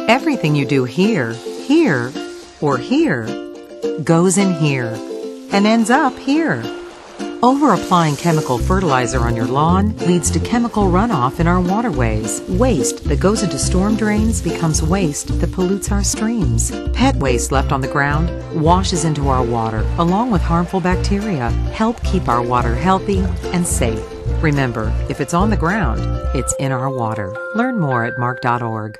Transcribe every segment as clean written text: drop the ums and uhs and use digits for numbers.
Everything you do here, here, or here goes in here and ends up here. Over-applying chemical fertilizer on your lawn leads to chemical runoff in our waterways. Waste that goes into storm drains becomes waste that pollutes our streams. Pet waste left on the ground washes into our water along with harmful bacteria. Help keep our water healthy and safe. Remember, if it's on the ground, it's in our water. Learn more at mark.org.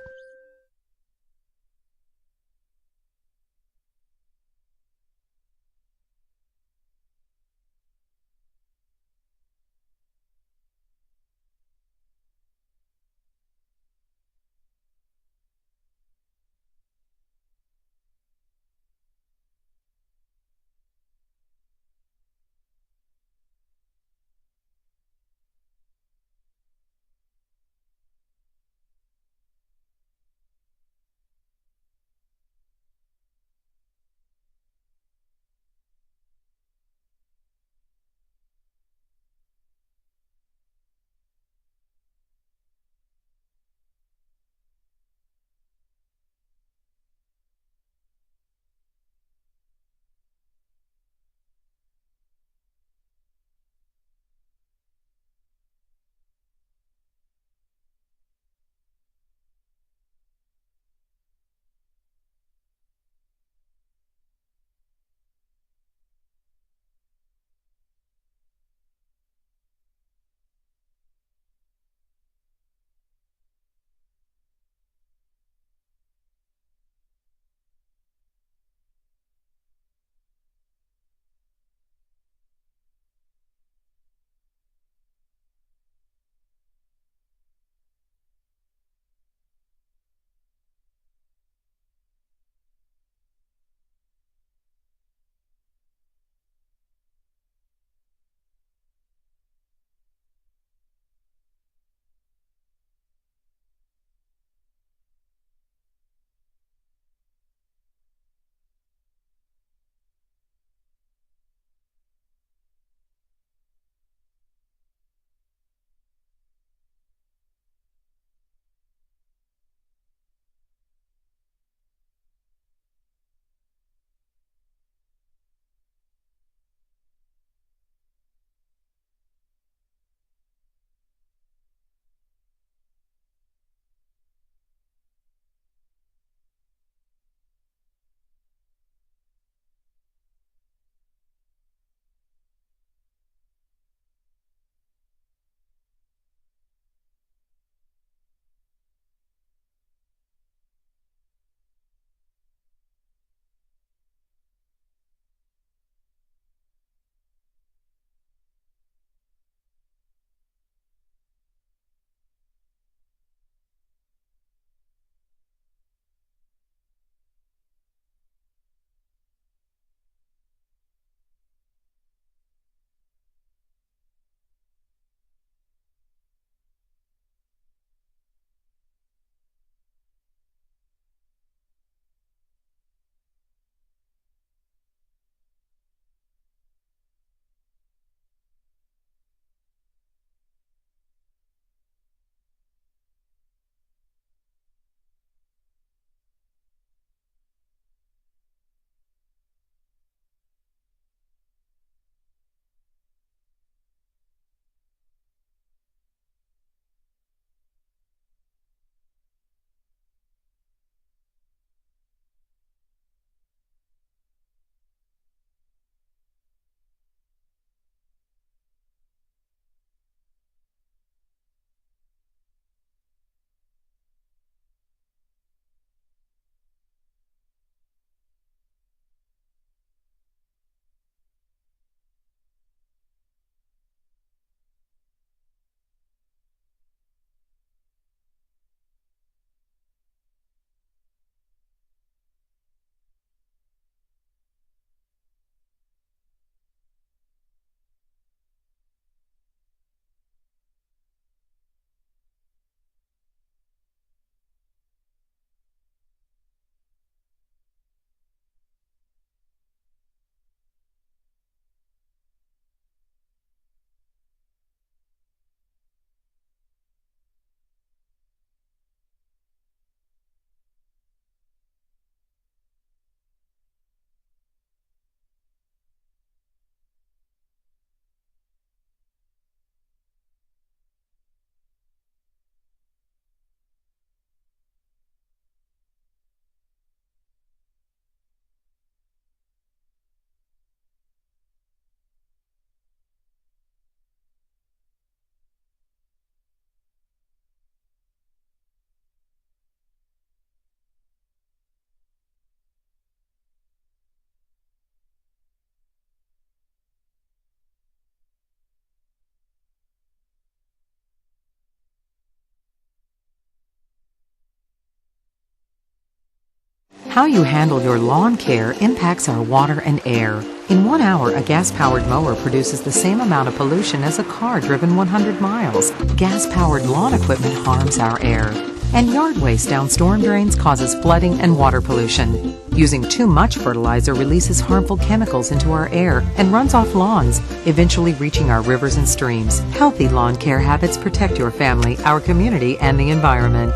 How you handle your lawn care impacts our water and air. In 1 hour, a gas-powered mower produces the same amount of pollution as a car driven 100 miles. Gas-powered lawn equipment harms our air. And yard waste down storm drains causes flooding and water pollution. Using too much fertilizer releases harmful chemicals into our air and runs off lawns, eventually reaching our rivers and streams. Healthy lawn care habits protect your family, our community, and the environment.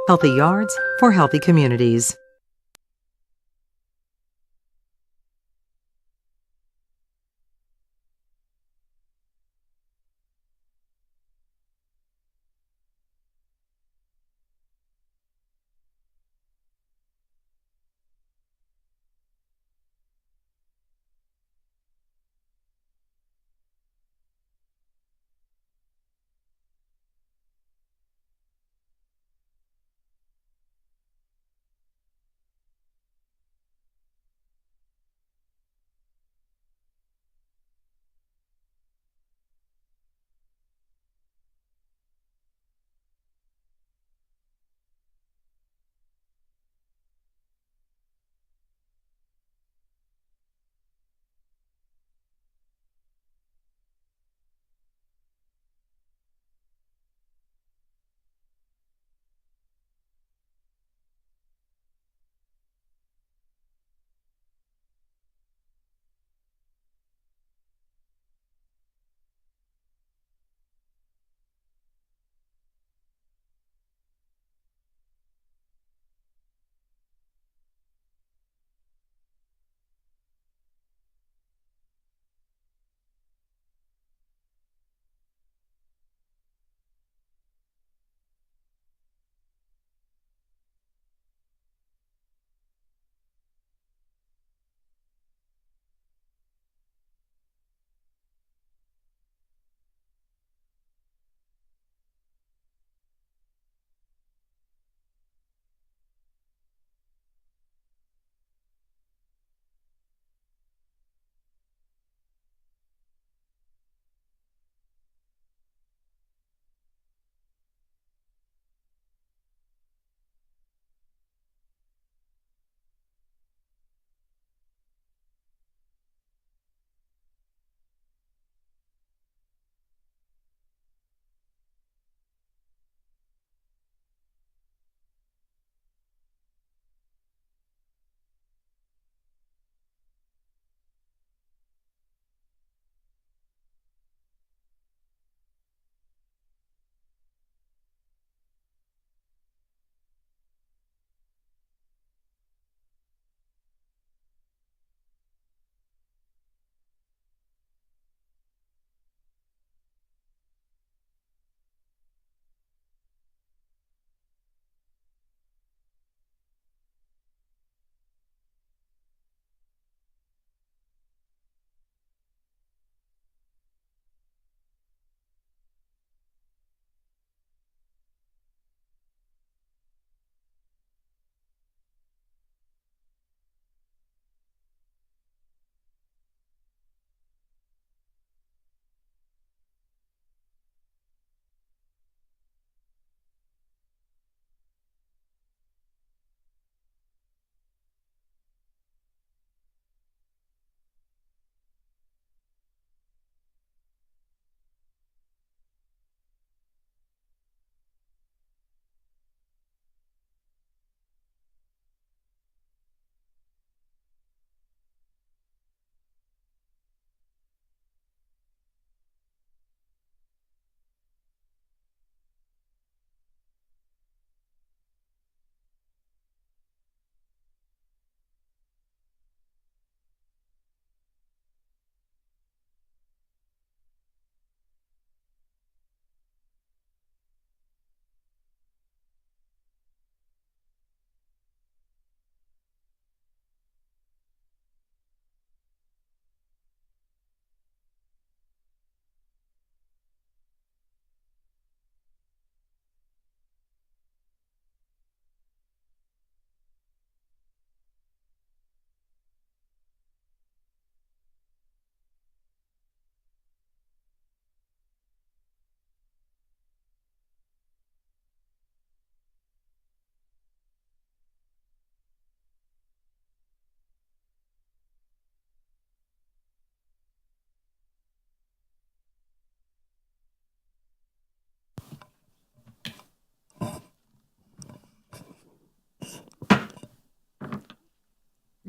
Healthy yards for healthy communities.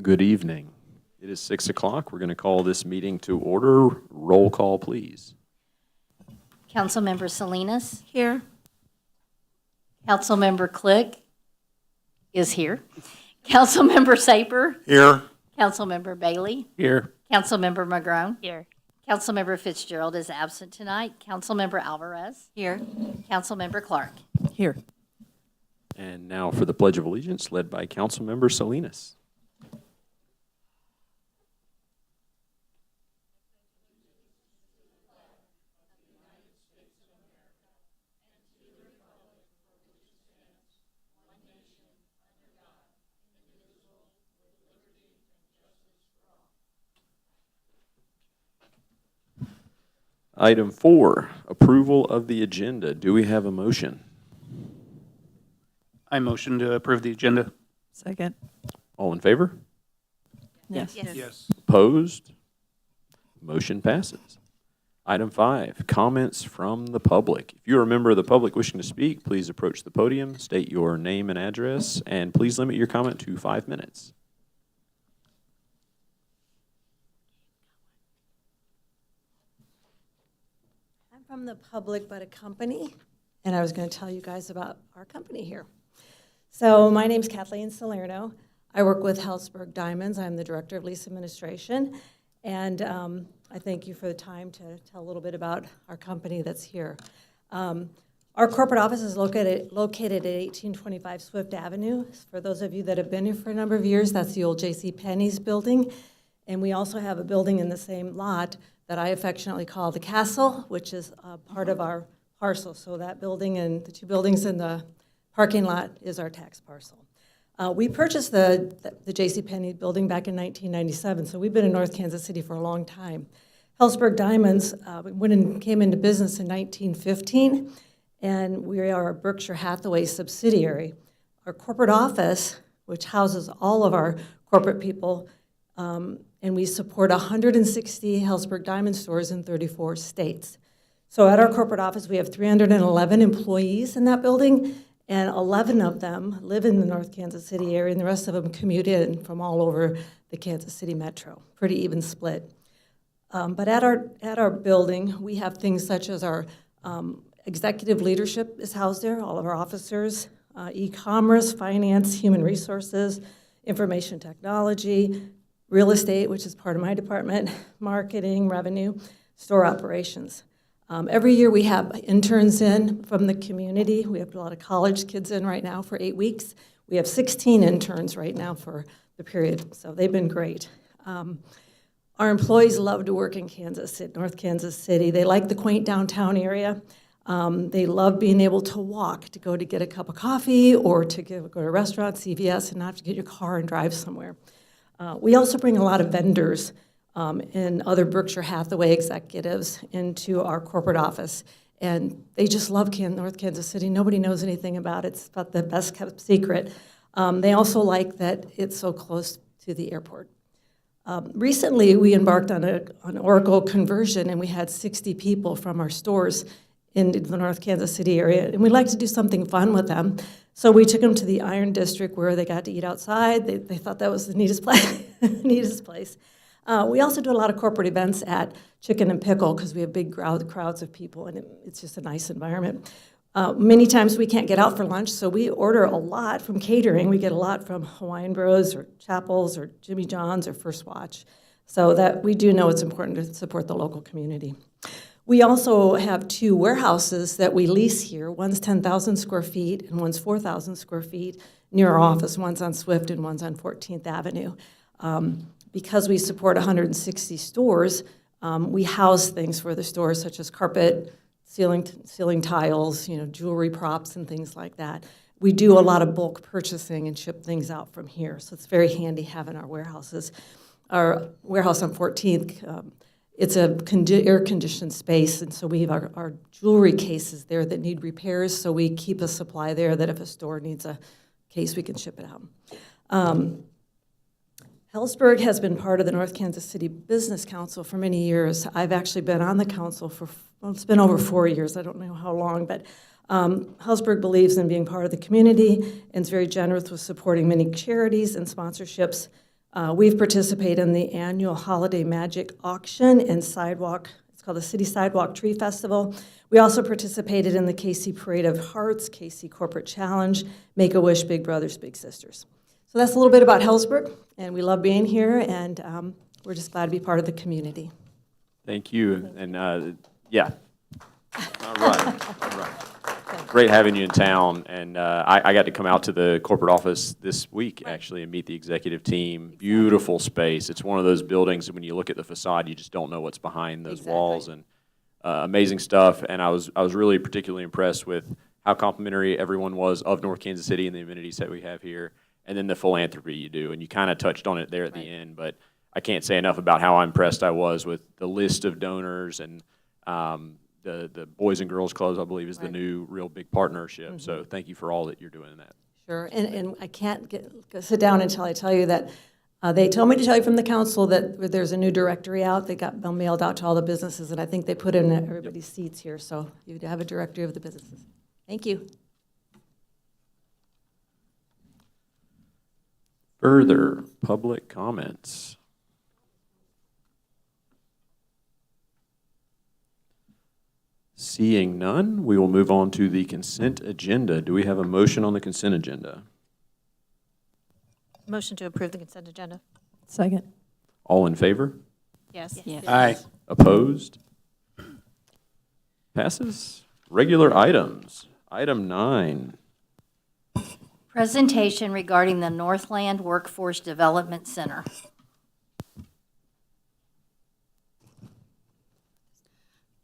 Good evening. It is 6 o'clock. We're going to call this meeting to order. Roll call, please. Councilmember Salinas. Here. Councilmember Click is here. Councilmember Saper. Here. Councilmember Bailey. Here. Councilmember McGrone. Here. Councilmember Fitzgerald is absent tonight. Councilmember Alvarez. Here. Councilmember Clark. Here. And now for the Pledge of Allegiance, led by Councilmember Salinas. Item 4, approval of the agenda. Do we have a motion? I motion to approve the agenda. Second. All in favor? Yes. Yes. Opposed? Motion passes. Item 5, comments from the public. If you're a member of the public wishing to speak, please approach the podium, state your name and address, and please limit your comment to 5 minutes. I'm from the public, but a company, and I was going to tell you guys about our company here. So my name's Kathleen Salerno. I work with Hellsberg Diamonds. I'm the Director of Lease Administration, and I thank you for the time to tell a little bit about our company that's here. Our corporate office is located at 1825 Swift Avenue. For those of you that have been here for a number of years, that's the old J.C. Penney's building, and we also have a building in the same lot that I affectionately call the Castle, which is part of our parcel. So that building and the 2 buildings in the parking lot is our tax parcel. We purchased the J.C. Penney building back in 1997, so we've been in North Kansas City for a long time. Hellsberg Diamonds came into business in 1915, and we are a Berkshire Hathaway subsidiary. Our corporate office, which houses all of our corporate people, and we support 160 Hellsberg Diamond stores in 34 states. So at our corporate office, we have 311 employees in that building, and 11 of them live in the North Kansas City area, and the rest of them commute in from all over the Kansas City metro. Pretty even split. But at our building, we have things such as our executive leadership is housed there, all of our officers, e-commerce, finance, human resources, information technology, real estate, which is part of my department, marketing, revenue, store operations. Every year we have interns in from the community. We have a lot of college kids in right now for 8 weeks. We have 16 interns right now for the period, so they've been great. Our employees love to work in North Kansas City. They like the quaint downtown area. They love being able to walk, to go to get a cup of coffee or to go to a restaurant, CVS, and not have to get your car and drive somewhere. We also bring a lot of vendors and other Berkshire Hathaway executives into our corporate office, and they just love North Kansas City. Nobody knows anything about it. It's about the best kept secret. They also like that it's so close to the airport. Recently, we embarked on an Oracle conversion, and we had 60 people from our stores in the North Kansas City area, and we'd like to do something fun with them. So we took them to the Iron District where they got to eat outside. They thought that was the neatest place. We also do a lot of corporate events at Chicken and Pickle because we have big crowds of people, and it's just a nice environment. Many times we can't get out for lunch, so we order a lot from catering. We get a lot from Hawaiian Bros or Chapels or Jimmy John's or First Watch, so that we do know it's important to support the local community. We also have 2 warehouses that we lease here. One's 10,000 square feet and one's 4,000 square feet near our office. One's on Swift and one's on 14th Avenue. Because we support 160 stores, we house things for the stores such as carpet, ceiling tiles, jewelry props and things like that. We do a lot of bulk purchasing and ship things out from here, so it's very handy having our warehouses. Our warehouse on 14th, it's a air-conditioned space, and so we have our jewelry cases there that need repairs, so we keep a supply there that if a store needs a case, we can ship it out. Hellsberg has been part of the North Kansas City Business Council for many years. I've actually been on the council for, it's been over 4 years, I don't know how long, but Hellsberg believes in being part of the community and is very generous with supporting many charities and sponsorships We've participated in the annual Holiday Magic Auction and Sidewalk, it's called the City Sidewalk Tree Festival. We also participated in the KC Parade of Hearts, KC Corporate Challenge, Make-A-Wish, Big Brothers, Big Sisters. So that's a little bit about Hellsburg, and we love being here, and we're just glad to be part of the community. Thank you. And yeah. All right. Great having you in town. And I got to come out to the corporate office this week, actually, and meet the executive team. Beautiful space. It's one of those buildings that when you look at the facade, you just don't know what's behind those walls. And amazing stuff. And I was really particularly impressed with how complimentary everyone was of North Kansas City and the amenities that we have here, and then the philanthropy you do. And you kind of touched on it there at the end, but I can't say enough about how impressed I was with the list of donors, and the Boys and Girls Clubs, I believe, is the new real big partnership. So thank you for all that you're doing in that. Sure, and I can't sit down until I tell you that they told me to tell you from the council that there's a new directory out that got mailed out to all the businesses, and I think they put it in everybody's seats here, so you have a directory of the businesses. Thank you. Further public comments? Seeing none, we will move on to the consent agenda. Do we have a motion on the consent agenda? Motion to approve the consent agenda. Second. All in favor? Yes. Aye. Opposed? Passes. Regular items. Item 9. Presentation regarding the Northland Workforce Development Center.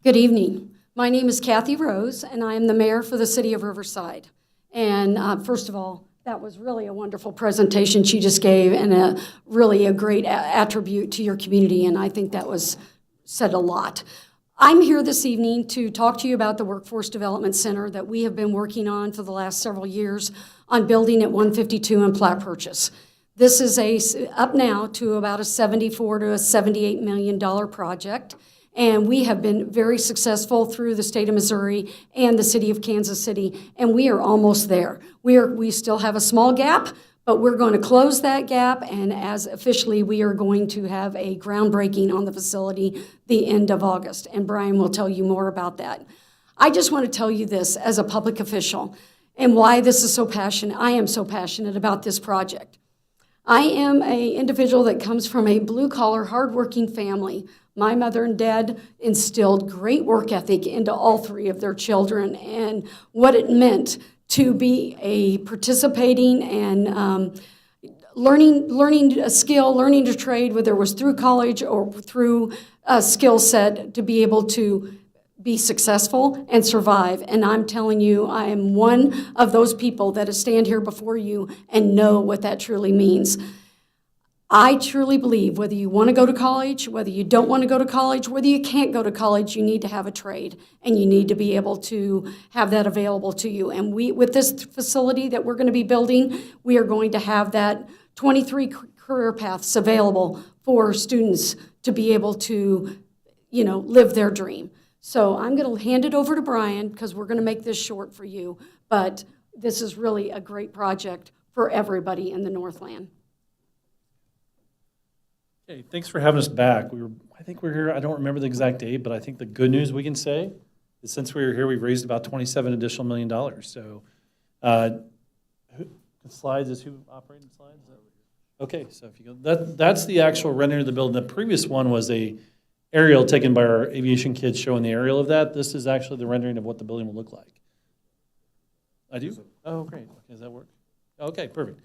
Good evening. My name is Kathy Rose, and I am the mayor for the city of Riverside. And first of all, that was really a wonderful presentation she just gave, and really a great attribute to your community, and I think that was said a lot. I'm here this evening to talk to you about the Workforce Development Center that we have been working on for the last several years on building at 152 and Platte Purchase. This is up now to about a $74 to a $78 million project. And we have been very successful through the state of Missouri and the city of Kansas City, and we are almost there. We still have a small gap, but we're going to close that gap, and as officially, we are going to have a groundbreaking on the facility the end of August, and Brian will tell you more about that. I just want to tell you this as a public official and why this is so passionate. I am so passionate about this project. I am an individual that comes from a blue-collar, hardworking family. My mother and dad instilled great work ethic into all three of their children and what it meant to be a participating and learning a skill, learning to trade, whether it was through college or through a skill set, to be able to be successful and survive. And I'm telling you, I am one of those people that stand here before you and know what that truly means. I truly believe whether you want to go to college, whether you don't want to go to college, whether you can't go to college, you need to have a trade, and you need to be able to have that available to you. And with this facility that we're going to be building, we are going to have that 23 career paths available for students to be able to, live their dream. So I'm going to hand it over to Brian because we're going to make this short for you, but this is really a great project for everybody in the Northland. Okay, thanks for having us back. I think we're here, I don't remember the exact date, but I think the good news we can say is since we were here, we've raised about $27 additional million. So the slides is who operated the slides? Okay, so if you go, that's the actual rendering of the building. The previous one was a aerial taken by our aviation kids showing the aerial of that. This is actually the rendering of what the building will look like. I do? Oh, great. Okay, does that work? Okay, perfect.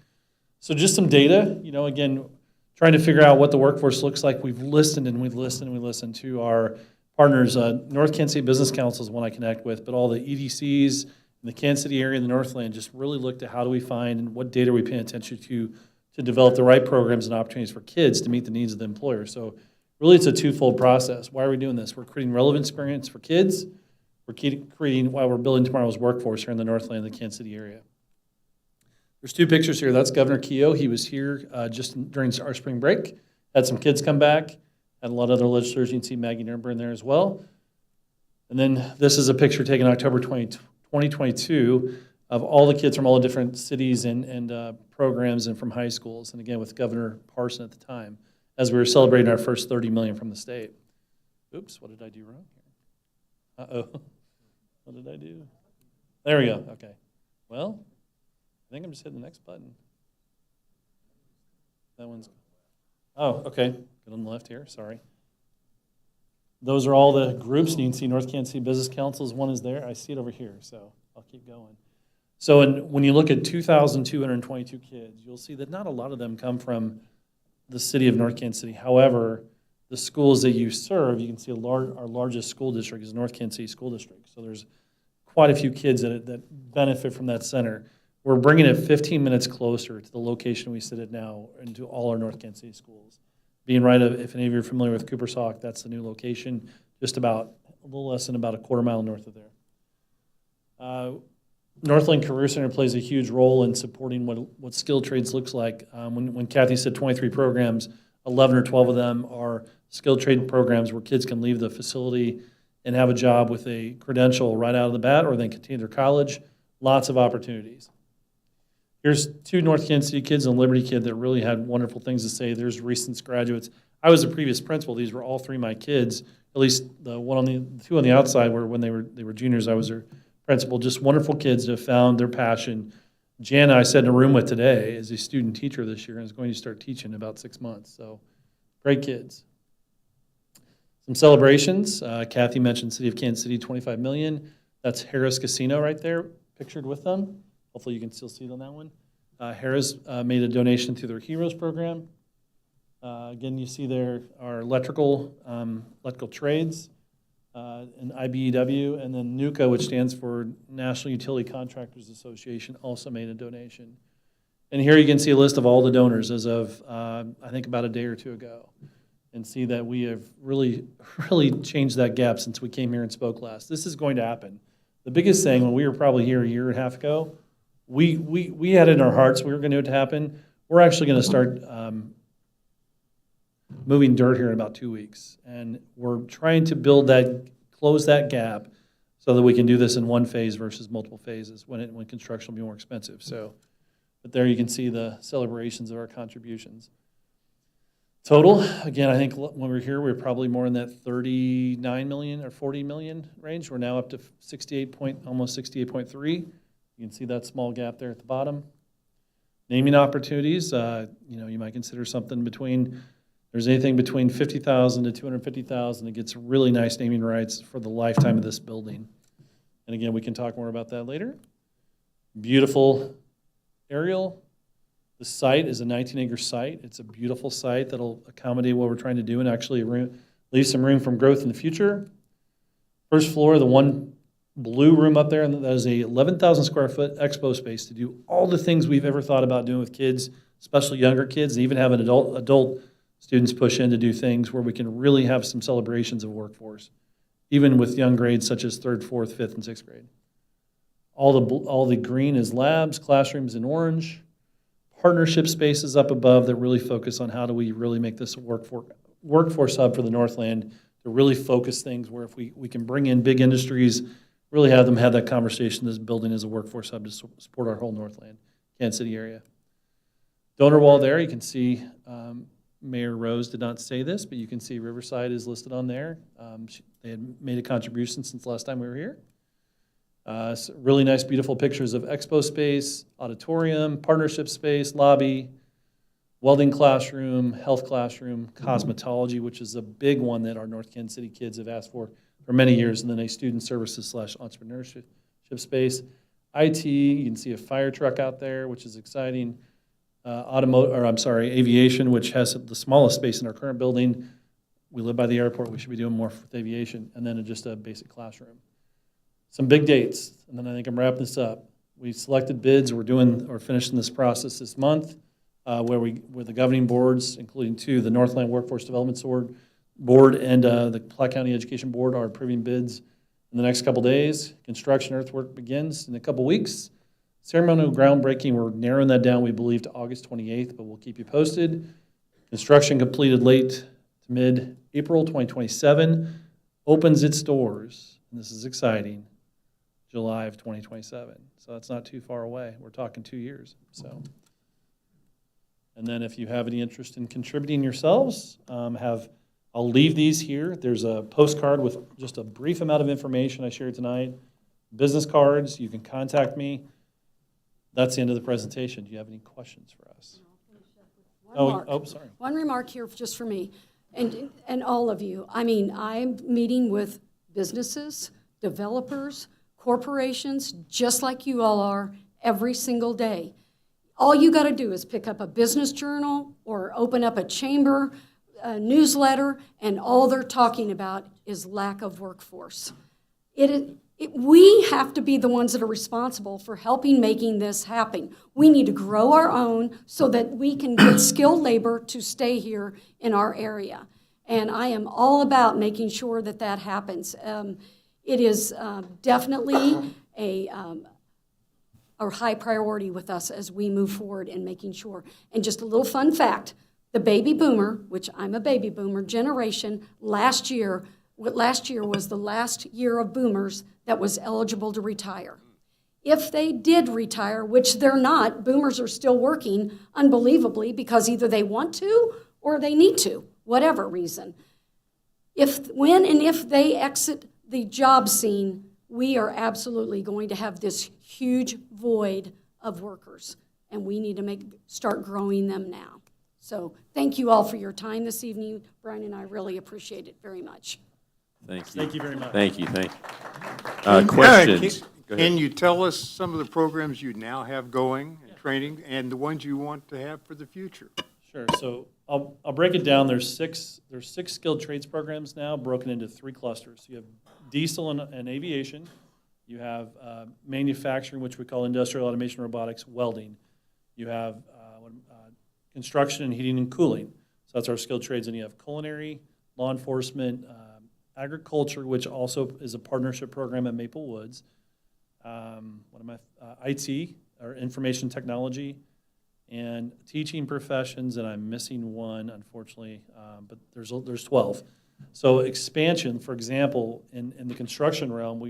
So just some data, again, trying to figure out what the workforce looks like. We've listened and we've listened and we listened to our partners. North Kansas City Business Council is one I connect with, but all the EDCs in the Kansas City area and the Northland just really looked at how do we find and what data are we paying attention to develop the right programs and opportunities for kids to meet the needs of the employer. So really it's a twofold process. Why are we doing this? We're creating relevant experience for kids. We're creating while we're building tomorrow's workforce here in the Northland and the Kansas City area. There's two pictures here. That's Governor Keogh. He was here just during our spring break. Had some kids come back. Had a lot of other legislators. You can see Maggie Nernberg there as well. And then this is a picture taken October 2022. of all the kids from all the different cities and programs and from high schools. And again, with Governor Parson at the time, as we were celebrating our first 30 million from the state. Oops, what did I do wrong here? Uh-oh. What did I do? There we go. Okay. Well, I think I'm just hitting the next button. That one's, oh, okay. Good on the left here, sorry. Those are all the groups, and you can see North Kansas City Business Council's one is there. I see it over here, so I'll keep going. So when you look at 2,222 kids, you'll see that not a lot of them come from the city of North Kansas City. However, the schools that you serve, you can see our largest school district is North Kansas City School District. So there's quite a few kids that benefit from that center. We're bringing it 15 minutes closer to the location we sit at now and to all our North Kansas City schools. Being right, if any of you are familiar with Cooper's Hawk, that's the new location, just about a little less than about a quarter mile north of there. Northland Career Center plays a huge role in supporting what skilled trades looks like. When Kathy said 23 programs, 11 or 12 of them are skilled trade programs where kids can leave the facility and have a job with a credential right out of the bat, or then continue their college. Lots of opportunities. Here's two North Kansas City kids and a Liberty kid that really had wonderful things to say. There's recent graduates. I was a previous principal. These were all three of my kids. At least the two on the outside were when they were juniors. I was their principal. Just wonderful kids that have found their passion. Jana, I sat in a room with today, is a student teacher this year and is going to start teaching in about 6 months. So great kids. Some celebrations. Kathy mentioned City of Kansas City, 25 million. That's Harris Casino right there, pictured with them. Hopefully you can still see it on that one. Harris made a donation through their Heroes program. Again, you see there our electrical trades and IBEW, and then NUCA, which stands for National Utility Contractors Association, also made a donation. And here you can see a list of all the donors as of, I think, about a day or two ago, and see that we have really changed that gap since we came here and spoke last. This is going to happen. The biggest thing, when we were probably here a year and a half ago, we had it in our hearts we were going to do it happen. We're actually going to start moving dirt here in about 2 weeks. And we're trying to close that gap so that we can do this in one phase versus multiple phases when construction will be more expensive. So, but there you can see the celebrations of our contributions. Total, again, I think when we were here, we were probably more in that 39 million or 40 million range. We're now up to almost 68.3. You can see that small gap there at the bottom. Naming opportunities, you might consider something between, there's anything between 50,000 to 250,000 that gets really nice naming rights for the lifetime of this building. And again, we can talk more about that later. Beautiful aerial. The site is a 19-acre site. It's a beautiful site that'll accommodate what we're trying to do and actually leave some room from growth in the future. First floor, the one blue room up there, and that is a 11,000 square foot expo space to do all the things we've ever thought about doing with kids, especially younger kids, and even having adult students push in to do things where we can really have some celebrations of workforce, even with young grades such as 3rd, 4th, 5th, and 6th grade. All the green is labs, classrooms in orange. Partnership spaces up above that really focus on how do we really make this a workforce hub for the Northland to really focus things where if we can bring in big industries, really have them have that conversation, this building is a workforce hub to support our whole Northland, Kansas City area. Donor wall there, you can see Mayor Rose did not say this, but you can see Riverside is listed on there. They had made a contribution since the last time we were here. Really nice, beautiful pictures of expo space, auditorium, partnership space, lobby, welding classroom, health classroom, cosmetology, which is a big one that our North Kansas City kids have asked for many years, and then a student services / entrepreneurship space. IT, you can see a fire truck out there, which is exciting. Aviation, which has the smallest space in our current building. We live by the airport, we should be doing more with aviation, and then just a basic classroom. Some big dates, and then I think I'm wrapping this up. We selected bids. We're finishing this process this month, where the governing boards, including the Northland Workforce Development Board and the Platte County Education Board, are approving bids in the next couple days. Construction earthwork begins in a couple weeks. Ceremonial groundbreaking, we're narrowing that down, we believe, to August 28th, but we'll keep you posted. Construction completed late to mid-April 2027, opens its doors, and this is exciting, July of 2027. So that's not too far away. We're talking 2 years, so. And then if you have any interest in contributing yourselves, I'll leave these here. There's a postcard with just a brief amount of information I shared tonight. Business cards, you can contact me. That's the end of the presentation. Do you have any questions for us? Sorry. One remark here just for me and all of you. I mean, I'm meeting with businesses, developers, corporations, just like you all are, every single day. All you got to do is pick up a business journal or open up a chamber newsletter, and all they're talking about is lack of workforce. We have to be the ones that are responsible for helping making this happen. We need to grow our own so that we can get skilled labor to stay here in our area. And I am all about making sure that that happens. It is definitely a high priority with us as we move forward in making sure. And just a little fun fact, the baby boomer, which I'm a baby boomer generation, last year was the last year of boomers that was eligible to retire. If they did retire, which they're not, boomers are still working unbelievably because either they want to or they need to, whatever reason. When and if they exit the job scene, we are absolutely going to have this huge void of workers, and we need to start growing them now. So thank you all for your time this evening. Brian and I really appreciate it very much. Thank you. Thank you very much. Thank you. Questions? Go ahead. Can you tell us some of the programs you now have going and training and the ones you want to have for the future? Sure. So I'll break it down. There's six skilled trades programs now broken into 3 clusters. You have diesel and aviation. You have manufacturing, which we call industrial automation, robotics, welding. You have construction and heating and cooling. So that's our skilled trades. And you have culinary, law enforcement, agriculture, which also is a partnership program at Maple Woods. IT, or information technology, and teaching professions, and I'm missing one, unfortunately, but there's 12. So expansion, for example, in the construction realm,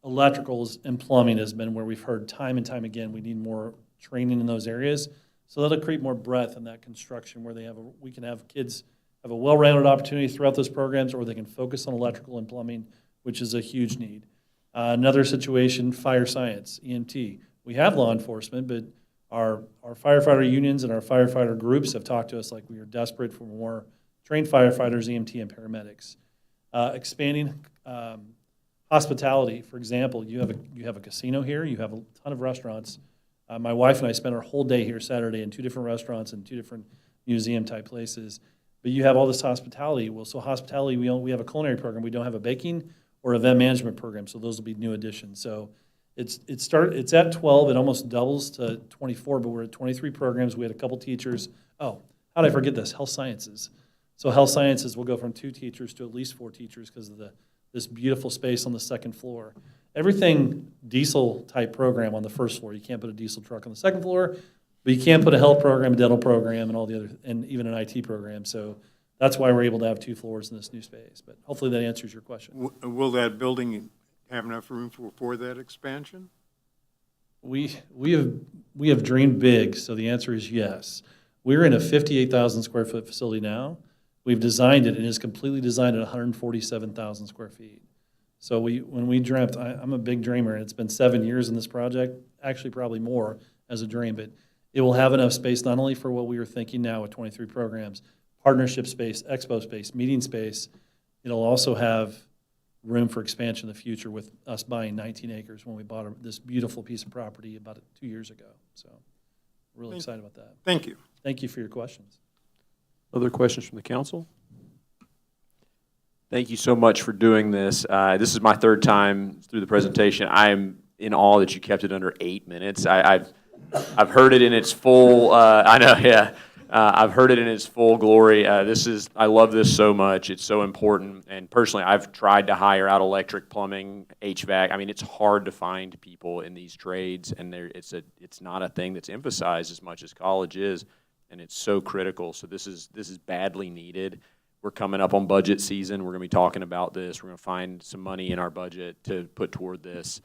electricals and plumbing has been where we've heard time and time again, we need more training in those areas. So that'll create more breadth in that construction where we can have kids have a well-rounded opportunity throughout those programs, or they can focus on electrical and plumbing, which is a huge need. Another situation, fire science, EMT. We have law enforcement, but our firefighter unions and our firefighter groups have talked to us like we are desperate for more trained firefighters, EMT, and paramedics. Expanding hospitality, for example, you have a casino here, you have a ton of restaurants. My wife and I spent our whole day here Saturday in 2 different restaurants and 2 different museum-type places. But you have all this hospitality. Well, so hospitality, we have a culinary program. We don't have a baking or event management program, so those will be new additions. So it's at 12. It almost doubles to 24, but we're at 23 programs. We had a couple teachers. Oh, how did I forget this? Health sciences. So health sciences will go from 2 teachers to at least 4 teachers because of this beautiful space on the second floor. Everything diesel-type program on the first floor. You can't put a diesel truck on the second floor. But you can't put a health program, a dental program, and all the other, and even an IT program. So that's why we're able to have 2 floors in this new space. But hopefully that answers your question. Will that building have enough room for that expansion? We have dreamed big, so the answer is yes. We're in a 58,000 square foot facility now. We've designed it, and it's completely designed at 147,000 square feet. So when we dreamt, I'm a big dreamer, and it's been 7 years in this project, actually probably more as a dream, but it will have enough space not only for what we were thinking now with 23 programs, partnership space, expo space, meeting space. It'll also have room for expansion in the future with us buying 19 acres when we bought this beautiful piece of property about 2 years ago. So we're really excited about that. Thank you. Thank you for your questions. Other questions from the council? Thank you so much for doing this. This is my 3rd time through the presentation. I'm in awe that you kept it under 8 minutes. I've heard it in its full, I know, yeah. I've heard it in its full glory. I love this so much. It's so important. And personally, I've tried to hire out electric, plumbing, HVAC. I mean, it's hard to find people in these trades, and it's not a thing that's emphasized as much as college is, and it's so critical. So this is badly needed. We're coming up on budget season. We're going to be talking about this. We're going to find some money in our budget to put toward this.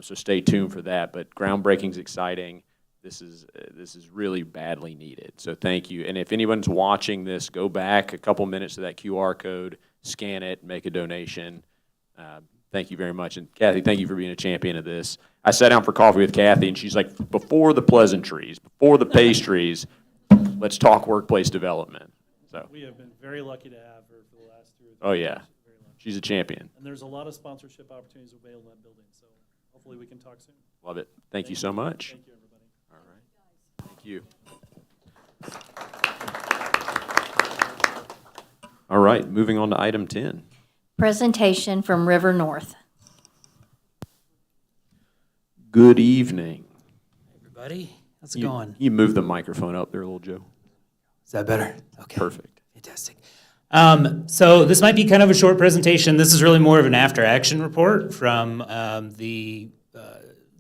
So stay tuned for that. But groundbreaking's exciting. This is really badly needed. So thank you. And if anyone's watching this, go back a couple minutes to that QR code, scan it, make a donation. Thank you very much. And Kathy, thank you for being a champion of this. I sat down for coffee with Kathy, and she's like, before the pleasantries, before the pastries, let's talk workplace development. So. We have been very lucky to have her for the last 2 or 3 Oh, yeah. years. Very lucky. She's a champion. And there's a lot of sponsorship opportunities available in that building, so hopefully we can talk soon. Love it. Thank you so much. Thank you, everybody. All right. Thank you. All right, moving on to item 10. Presentation from River North. Good evening. Everybody, how's it You- going? You move the microphone up there, little Joe. Is that better? Okay. Perfect. Fantastic. So this might be kind of a short presentation. This is really more of an after-action report from the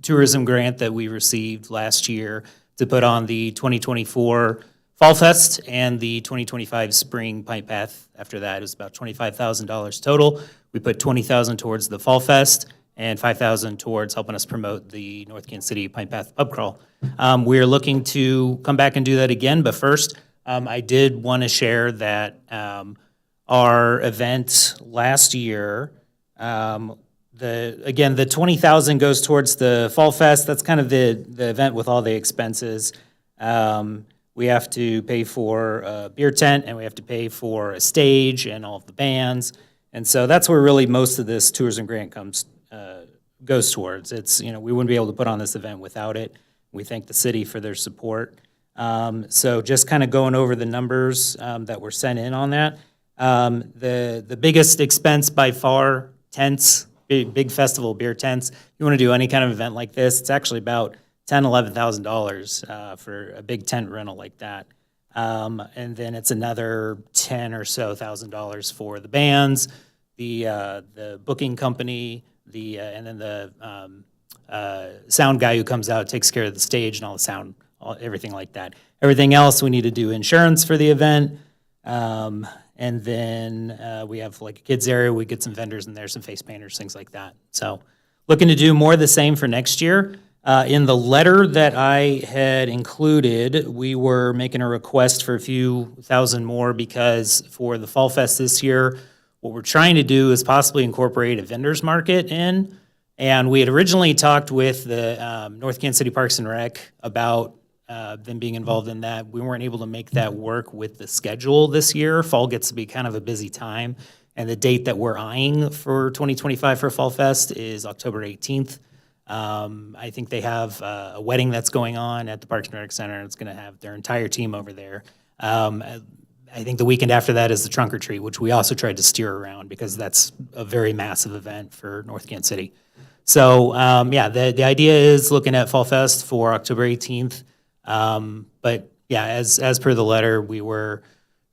tourism grant that we received last year to put on the 2024 Fall Fest and the 2025 Spring Pint Path. After that, it was about $25,000 total. We put $20,000 towards the Fall Fest and $5,000 towards helping us promote the North Kansas City Pint Path Pub Crawl. We are looking to come back and do that again, but first, I did want to share that our event last year, the $20,000 goes towards the Fall Fest. That's kind of the event with all the expenses. We have to pay for a beer tent, and we have to pay for a stage and all of the bands. And so that's where really most of this tourism grant goes towards. It's, we wouldn't be able to put on this event without it. We thank the city for their support. So just kind of going over the numbers that were sent in on that. The biggest expense by far, tents, big festival beer tents. You want to do any kind of event like this, it's actually about $10,000, $11,000 for a big tent rental like that. And then it's another $10,000 or so for the bands, the booking company, and then the sound guy who comes out, takes care of the stage and all the sound, everything like that. Everything else, we need to do insurance for the event. And then we have like a kids area. We get some vendors in there, some face painters, things like that. So looking to do more of the same for next year. In the letter that I had included, we were making a request for a few thousand more because for the Fall Fest this year, what we're trying to do is possibly incorporate a vendor's market in. And we had originally talked with the North Kansas City Parks and Rec about them being involved in that. We weren't able to make that work with the schedule this year. Fall gets to be kind of a busy time. And the date that we're eyeing for 2025 for Fall Fest is October 18th. I think they have a wedding that's going on at the Parks and Rec Center. It's going to have their entire team over there. I think the weekend after that is the trunk or treat, which we also tried to steer around because that's a very massive event for North Kansas City. So, the idea is looking at Fall Fest for October 18th. But yeah, as per the letter, we were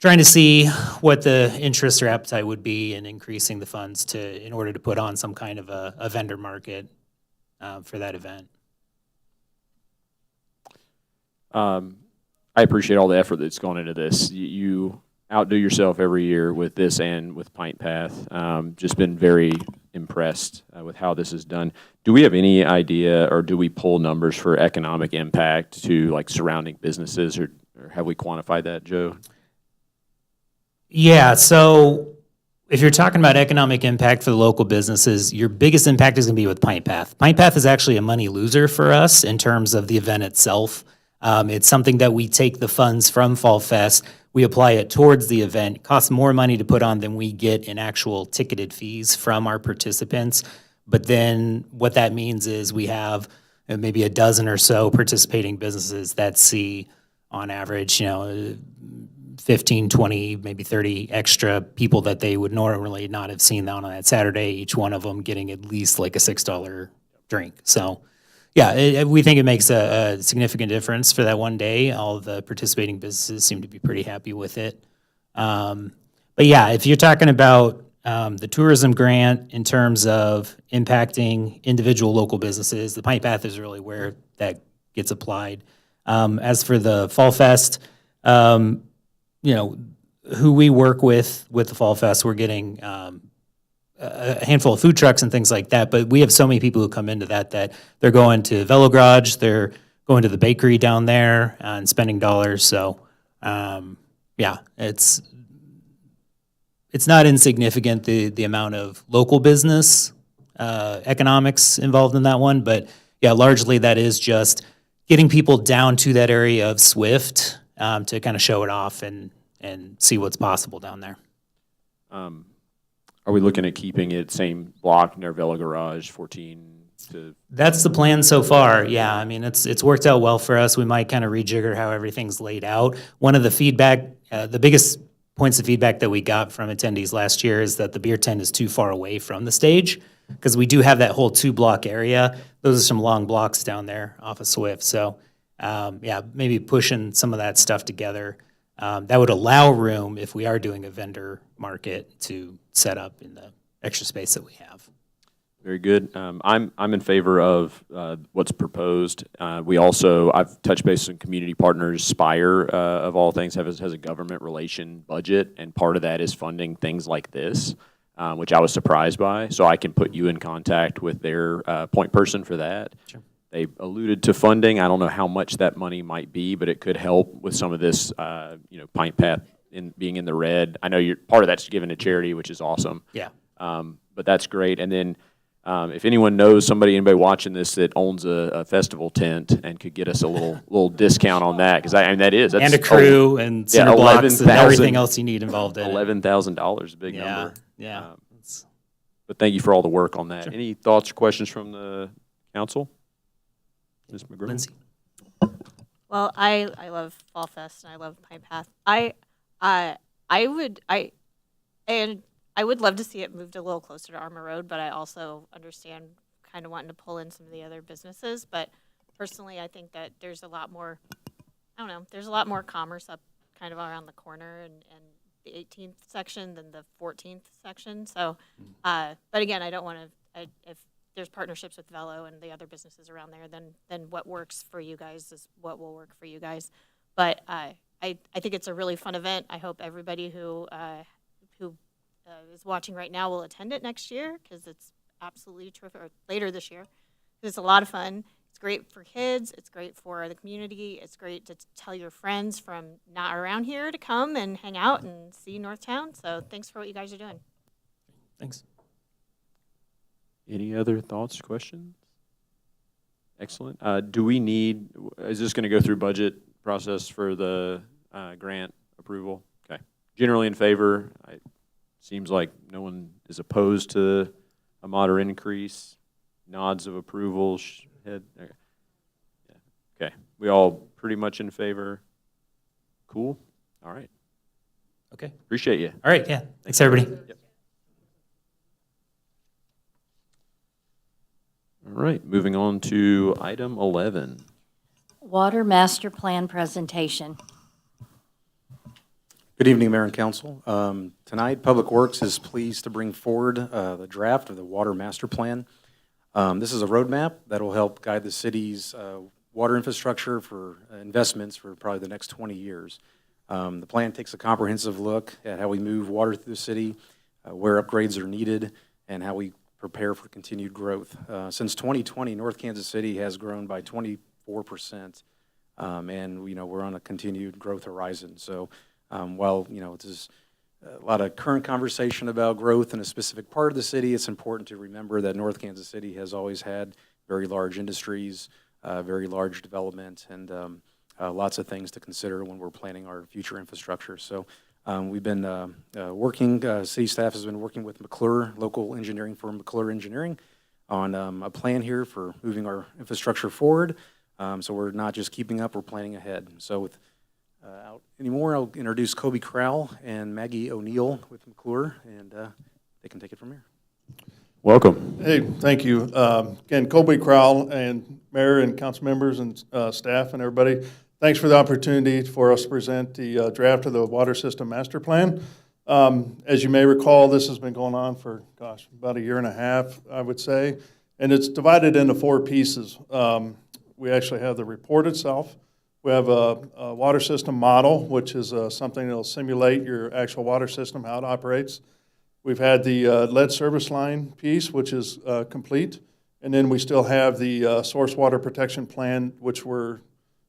trying to see what the interest or appetite would be in increasing the funds in order to put on some kind of a vendor market for that event. I appreciate all the effort that's gone into this. You outdo yourself every year with this and with Pint Path. Just been very impressed with how this is done. Do we have any idea, or do we pull numbers for economic impact to like surrounding businesses, or have we quantified that, Joe? Yeah, so if you're talking about economic impact for the local businesses, your biggest impact is going to be with Pint Path. Pint Path is actually a money loser for us in terms of the event itself. It's something that we take the funds from Fall Fest, we apply it towards the event. It costs more money to put on than we get in actual ticketed fees from our participants. But then what that means is we have maybe a dozen or so participating businesses that see on average, 15, 20, maybe 30 extra people that they would normally not have seen on that Saturday, each one of them getting at least like a $6 drink. So yeah, we think it makes a significant difference for that one day. All of the participating businesses seem to be pretty happy with it. But yeah, if you're talking about the tourism grant in terms of impacting individual local businesses, the Pint Path is really where that gets applied. As for the Fall Fest, who we work with the Fall Fest, we're getting a handful of food trucks and things like that, but we have so many people who come into that they're going to Velo Garage, they're going to the bakery down there and spending dollars. So, yeah, it's not insignificant, the amount of local business economics involved in that one. But yeah, largely that is just getting people down to that area of Swift to kind of show it off and see what's possible down there. Are we looking at keeping it same block near Velo Garage, 14 to? That's the plan so far. Yeah, I mean, it's worked out well for us. We might kind of rejigger how everything's laid out. One of the feedback, the biggest points of feedback that we got from attendees last year is that the beer tent is too far away from the stage, because we do have that whole 2-block area. Those are some long blocks down there off of Swift. So, yeah, maybe pushing some of that stuff together. That would allow room, if we are doing a vendor market, to set up in the extra space that we have. Very good. I'm in favor of what's proposed. I've touched base on community partners. Spire, of all things, has a government relation budget, and part of that is funding things like this, which I was surprised by. So I can put you in contact with their point person for that. Sure. They alluded to funding. I don't know how much that money might be, but it could help with some of this, Pint Path being in the red. I know part of that's given to charity, which is awesome. Yeah. But that's great. And then if anyone knows anybody watching this that owns a festival tent and could get us a little discount on that, because that's and a crew and center blocks and everything else you need involved in it. $11,000 is a big number. Yeah. But thank you for all the work on that. Sure. Any thoughts or questions from the council? Ms. McGraw? Lindsay? Well, I love Fall Fest and I love Pine Path. I would love to see it moved a little closer to Armour Road, but I also understand kind of wanting to pull in some of the other businesses. But personally, I think that there's a lot more, there's a lot more commerce up kind of around the corner and the 18th section than the 14th section. So, but again, I don't want to, if there's partnerships with Velo and the other businesses around there, then what works for you guys is what will work for you guys. But I think it's a really fun event. I hope everybody who is watching right now will attend it next year, because it's absolutely terrific, or later this year, because it's a lot of fun. It's great for kids. It's great for the community. It's great to tell your friends from not around here to come and hang out and see Northtown. So thanks for what you guys are doing. Thanks. Any other thoughts, questions? Excellent. Is this going to go through budget process for the grant approval? Okay. Generally in favor. Seems like no one is opposed to a moderate increase. Nods of approval. Head. Okay. Yeah. Okay. We all pretty much in favor. Cool. All right. Okay. Appreciate you. All right. Yeah. Thanks, everybody. Yep. All right, moving on to item 11. Water Master Plan presentation. Good evening, Mayor and Council. Tonight, Public Works is pleased to bring forward the draft of the Water Master Plan. This is a roadmap that will help guide the city's water infrastructure for investments for probably the next 20 years. The plan takes a comprehensive look at how we move water through the city, where upgrades are needed, and how we prepare for continued growth. Since 2020, North Kansas City has grown by 24%, and we're on a continued growth horizon. So while there's a lot of current conversation about growth in a specific part of the city, it's important to remember that North Kansas City has always had very large industries, very large development, and lots of things to consider when we're planning our future infrastructure. So we've been working, city staff has been working with McClure, local engineering firm McClure Engineering, on a plan here for moving our infrastructure forward. So we're not just keeping up, we're planning ahead. So without any more, I'll introduce Kobe Crowell and Maggie O'Neill with McClure, and they can take it from here. Welcome. Hey, thank you. Again, Kobe Crowell and Mayor and council members and staff and everybody, thanks for the opportunity for us to present the draft of the Water System Master Plan. As you may recall, this has been going on for, about a year and a half, I would say, and it's divided into 4 pieces. We actually have the report itself. We have a water system model, which is something that will simulate your actual water system, how it operates. We've had the lead service line piece, which is complete. And then we still have the source water protection plan, which we're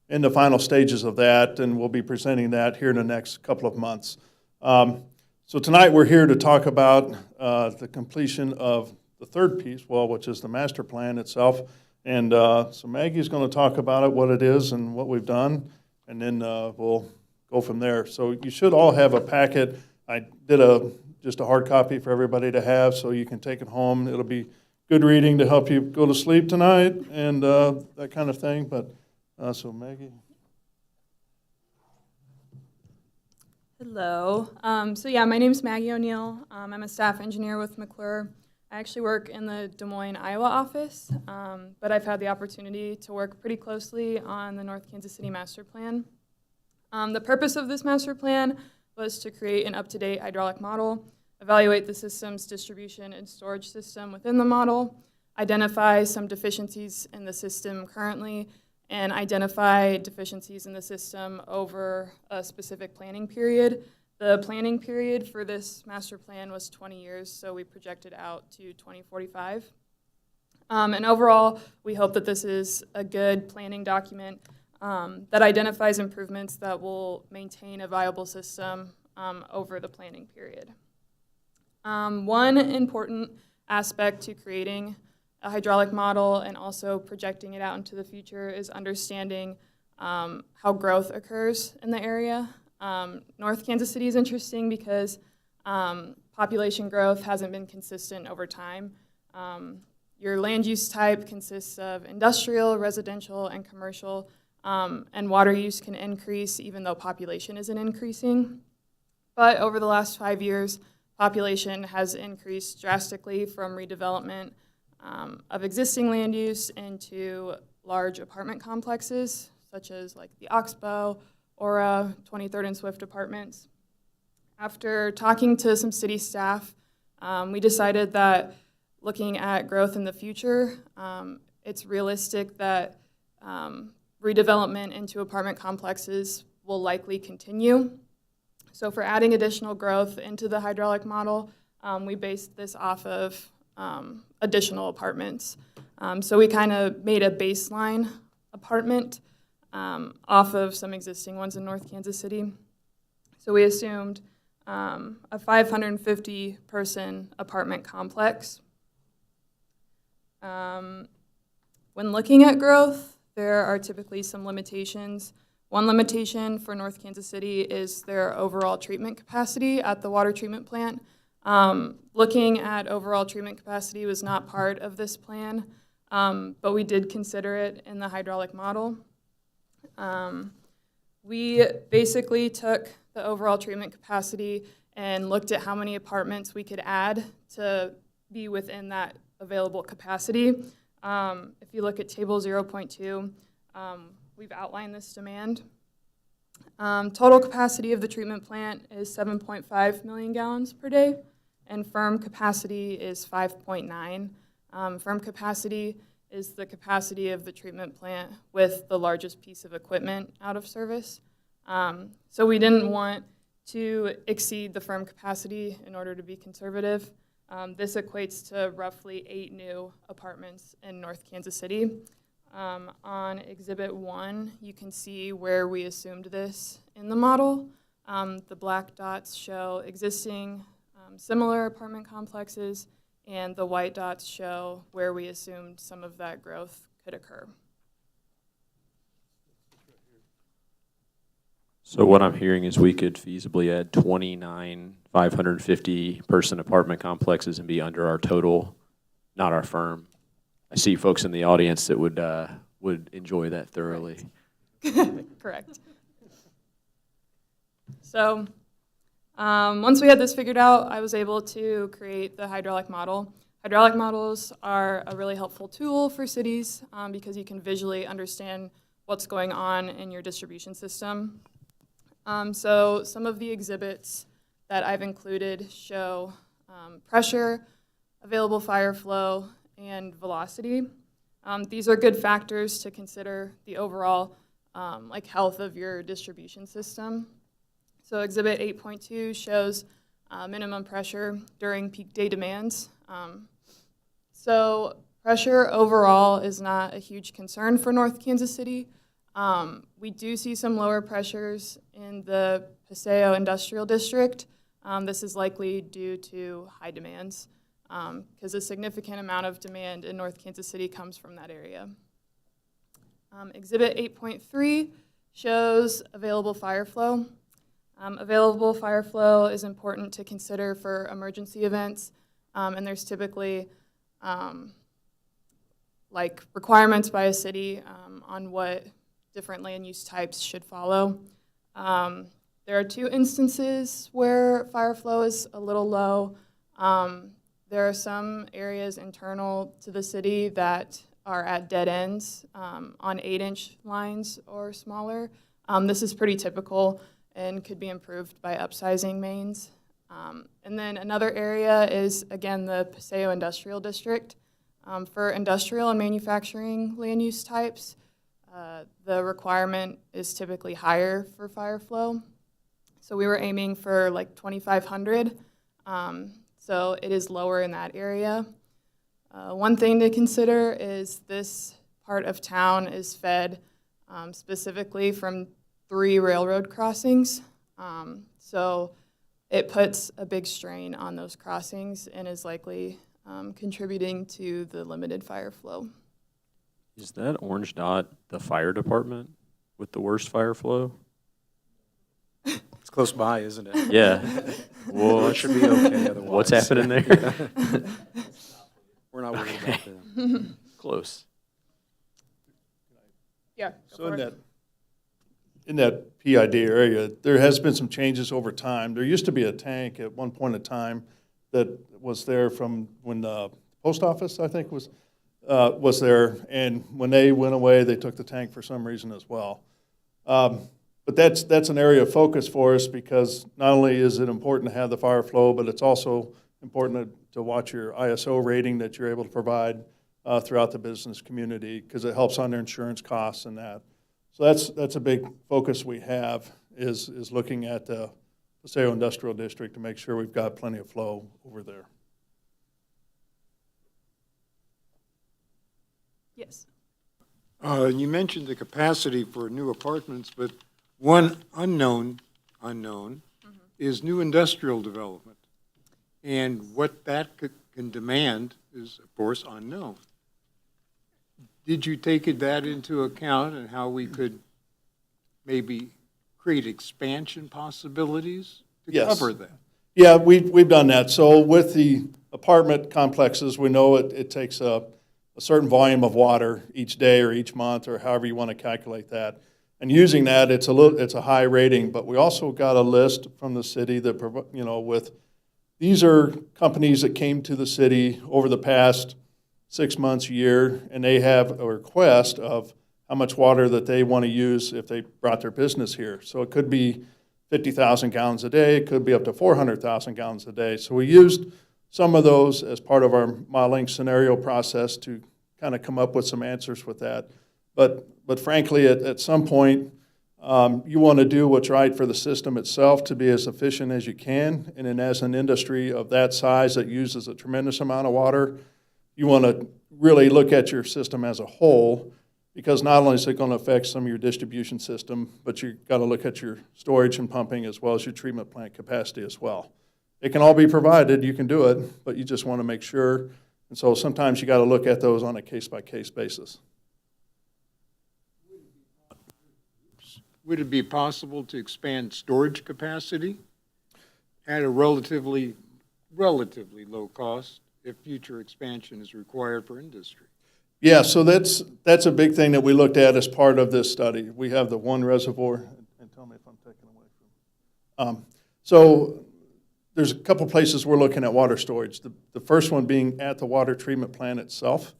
in the final stages of that, and we'll be presenting that here in the next couple of months. So tonight we're here to talk about the completion of the third piece, which is the master plan itself. And so Maggie's going to talk about it, what it is and what we've done, and then we'll go from there. So you should all have a packet. I did just a hard copy for everybody to have so you can take it home. It'll be good reading to help you go to sleep tonight and that kind of thing. But so Maggie. Hello. So yeah, my name is Maggie O'Neill. I'm a staff engineer with McClure. I actually work in the Des Moines, Iowa office, but I've had the opportunity to work pretty closely on the North Kansas City Master Plan. The purpose of this master plan was to create an up-to-date hydraulic model, evaluate the system's distribution and storage system within the model, identify some deficiencies in the system currently, and identify deficiencies in the system over a specific planning period. The planning period for this master plan was 20 years, so we projected out to 2045. And overall, we hope that this is a good planning document that identifies improvements that will maintain a viable system over the planning period. One important aspect to creating a hydraulic model and also projecting it out into the future is understanding how growth occurs in the area. North Kansas City is interesting because population growth hasn't been consistent over time. Your land use type consists of industrial, residential, and commercial, and water use can increase even though population isn't increasing. But over the last 5 years, population has increased drastically from redevelopment of existing land use into large apartment complexes, such as like the Oxbow, Aura, 23rd and Swift apartments. After talking to some city staff, we decided that looking at growth in the future, it's realistic that redevelopment into apartment complexes will likely continue. So for adding additional growth into the hydraulic model, we based this off of additional apartments. So we kind of made a baseline apartment off of some existing ones in North Kansas City. So we assumed a 550-person apartment complex. When looking at growth, there are typically some limitations. One limitation for North Kansas City is their overall treatment capacity at the water treatment plant. Looking at overall treatment capacity was not part of this plan, but we did consider it in the hydraulic model. We basically took the overall treatment capacity and looked at how many apartments we could add to be within that available capacity. If you look at table 0.2, we've outlined this demand. Total capacity of the treatment plant is 7.5 million gallons per day, and firm capacity is 5.9. Firm capacity is the capacity of the treatment plant with the largest piece of equipment out of service. So we didn't want to exceed the firm capacity in order to be conservative. This equates to roughly 8 new apartments in North Kansas City. On Exhibit 1, you can see where we assumed this in the model. The black dots show existing similar apartment complexes, and the white dots show where we assumed some of that growth could occur. So what I'm hearing is we could feasibly add 29 550-person apartment complexes and be under our total, not our firm. I see folks in the audience that would enjoy that thoroughly. Correct. So once we had this figured out, I was able to create the hydraulic model. Hydraulic models are a really helpful tool for cities because you can visually understand what's going on in your distribution system. So some of the exhibits that I've included show pressure, available fire flow, and velocity. These are good factors to consider the overall health of your distribution system. So Exhibit 8.2 shows minimum pressure during peak day demands. So pressure overall is not a huge concern for North Kansas City. We do see some lower pressures in the Paseo Industrial District. This is likely due to high demands because a significant amount of demand in North Kansas City comes from that area. Exhibit 8.3 shows available fire flow. Available fire flow is important to consider for emergency events, and there's typically like requirements by a city on what different land use types should follow. There are 2 instances where fire flow is a little low. There are some areas internal to the city that are at dead ends on 8-inch lines or smaller. This is pretty typical and could be improved by upsizing mains. And then another area is, again, the Paseo Industrial District. For industrial and manufacturing land use types, the requirement is typically higher for fire flow. So we were aiming for like 2,500. So it is lower in that area. One thing to consider is this part of town is fed specifically from 3 railroad crossings. So it puts a big strain on those crossings and is likely contributing to the limited fire flow. Is that orange dot the fire department with the worst fire flow? It's close by, isn't it? Yeah. Well, it should be okay otherwise. What's happening there? We're not worried about them. Close. Yeah. So in that PID area, there has been some changes over time. There used to be a tank at one point in time that was there from when the post office, I think, was there. And when they went away, they took the tank for some reason as well. But that's an area of focus for us because not only is it important to have the fire flow, but it's also important to watch your ISO rating that you're able to provide throughout the business community because it helps on their insurance costs and that. So that's a big focus we have is looking at the Paseo Industrial District to make sure we've got plenty of flow over there. Yes. You mentioned the capacity for new apartments, but one unknown is new industrial development. And what that can demand is, of course, unknown. Did you take that into account and how we could maybe create expansion possibilities to cover that? Yeah, we've done that. So with the apartment complexes, we know it takes a certain volume of water each day or each month or however you want to calculate that. And using that, it's a high rating, but we also got a list from the city that, these are companies that came to the city over the past 6 months, a year, and they have a request of how much water that they want to use if they brought their business here. So it could be 50,000 gallons a day, it could be up to 400,000 gallons a day. So we used some of those as part of our modeling scenario process to kind of come up with some answers with that. But frankly, at some point, you want to do what's right for the system itself to be as efficient as you can. And then as an industry of that size that uses a tremendous amount of water, you want to really look at your system as a whole because not only is it going to affect some of your distribution system, but you've got to look at your storage and pumping as well as your treatment plant capacity as well. It can all be provided, you can do it, but you just want to make sure. And so sometimes you got to look at those on a case-by-case basis. Would it be possible to expand storage capacity at a relatively low cost if future expansion is required for industry? Yeah, so that's a big thing that we looked at as part of this study. We have the one reservoir, and tell me if I'm taking away from. So there's a couple places we're looking at water storage. The first one being at the water treatment plant itself,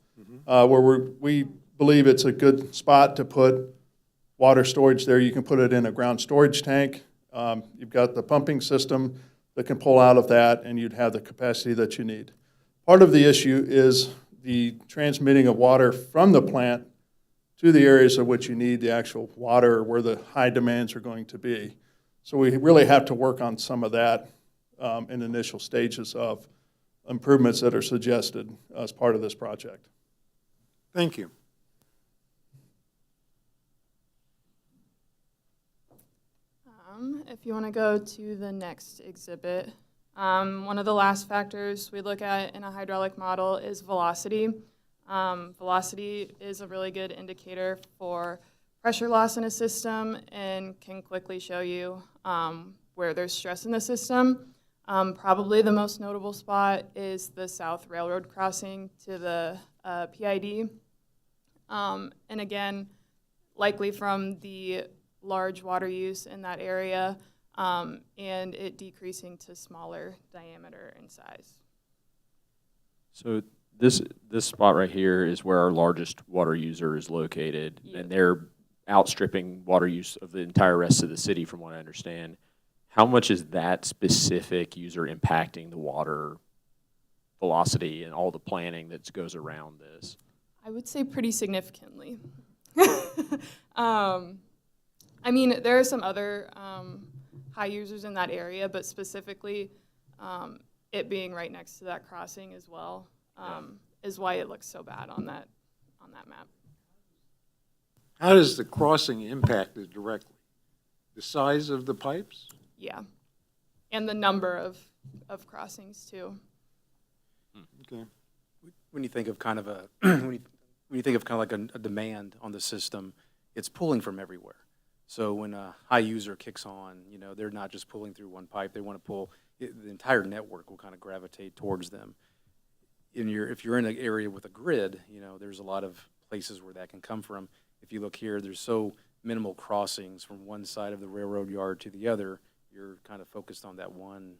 where we believe it's a good spot to put water storage there. You can put it in a ground storage tank. You've got the pumping system that can pull out of that, and you'd have the capacity that you need. Part of the issue is the transmitting of water from the plant to the areas of which you need the actual water where the high demands are going to be. So we really have to work on some of that in the initial stages of improvements that are suggested as part of this project. Thank you. If you want to go to the next exhibit, one of the last factors we look at in a hydraulic model is velocity. Velocity is a really good indicator for pressure loss in a system and can quickly show you where there's stress in the system. Probably the most notable spot is the South Railroad crossing to the PID. And again, likely from the large water use in that area and it decreasing to smaller diameter and size. So this spot right here is where our largest water user is located, and they're outstripping water use of the entire rest of the city, from what I understand. How much is that specific user impacting the water velocity and all the planning that goes around this? I would say pretty significantly. I mean, there are some other high users in that area, but specifically it being right next to that crossing as well is why it looks so bad on that map. How does the crossing impact it directly? The size of the pipes? Yeah, and the number of crossings too. Okay. When you think of kind of a, when you think of kind of like a demand on the system, it's pulling from everywhere. So when a high user kicks on, you know, they're not just pulling through one pipe. They want to pull, the entire network will kind of gravitate towards them. If you're in an area with a grid, you know, there's a lot of places where that can come from. If you look here, there's so minimal crossings from one side of the railroad yard to the other. You're kind of focused on that one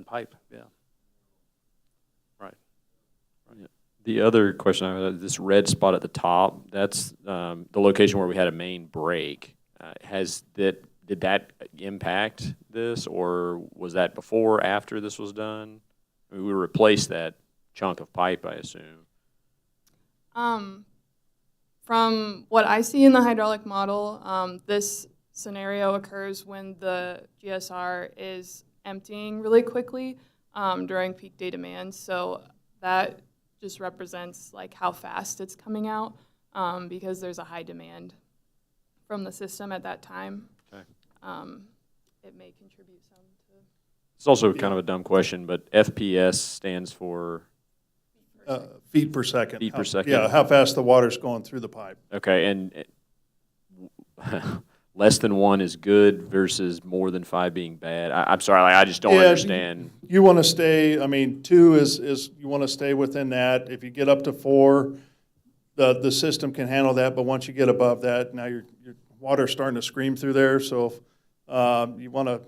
pipe. Yeah. Right. The other question I had, this red spot at the top, that's the location where we had a main break. Did that impact this, or was that before or after this was done? I mean, we replaced that chunk of pipe, I assume. From what I see in the hydraulic model, this scenario occurs when the GSR is emptying really quickly during peak day demand. So that just represents like how fast it's coming out because there's a high demand from the system at that time. Okay. It may contribute some to. It's also kind of a dumb question, but FPS stands for? Feet per second. Feet per second. Yeah, how fast the water's going through the pipe. Okay, and less than 1 is good versus more than 5 being bad. I'm sorry, I just don't understand. You want to stay, I mean, 2 is you want to stay within that. If you get up to 4, the system can handle that, but once you get above that, now your water's starting to scream through there. So you want to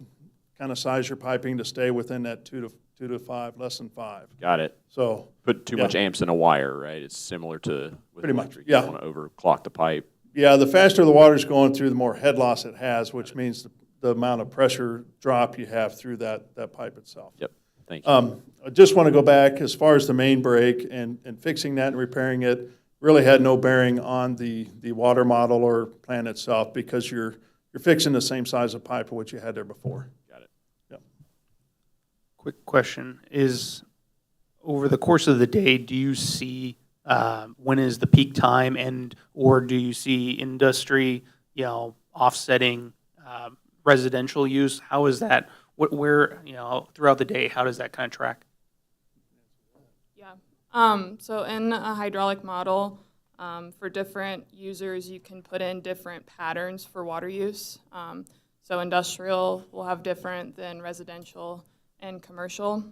kind of size your piping to stay within that 2 to 5, less than 5. Got it. So put too much amps in a wire, right? It's similar to with pretty much, electric. yeah. You don't want to overclock the pipe. Yeah, the faster the water's going through, the more head loss it has, which means the amount of pressure drop you have through that pipe itself. Yep. Thank you. I just want to go back as far as the main break and fixing that and repairing it really had no bearing on the water model or plan itself because you're fixing the same size of pipe of what you had there before. Got it. Yep. Quick question is, over the course of the day, do you see when is the peak time, or do you see industry, offsetting residential use? How is that? Where throughout the day, how does that kind of track? Yeah. So in a hydraulic model, for different users, you can put in different patterns for water use. So industrial will have different than residential and commercial.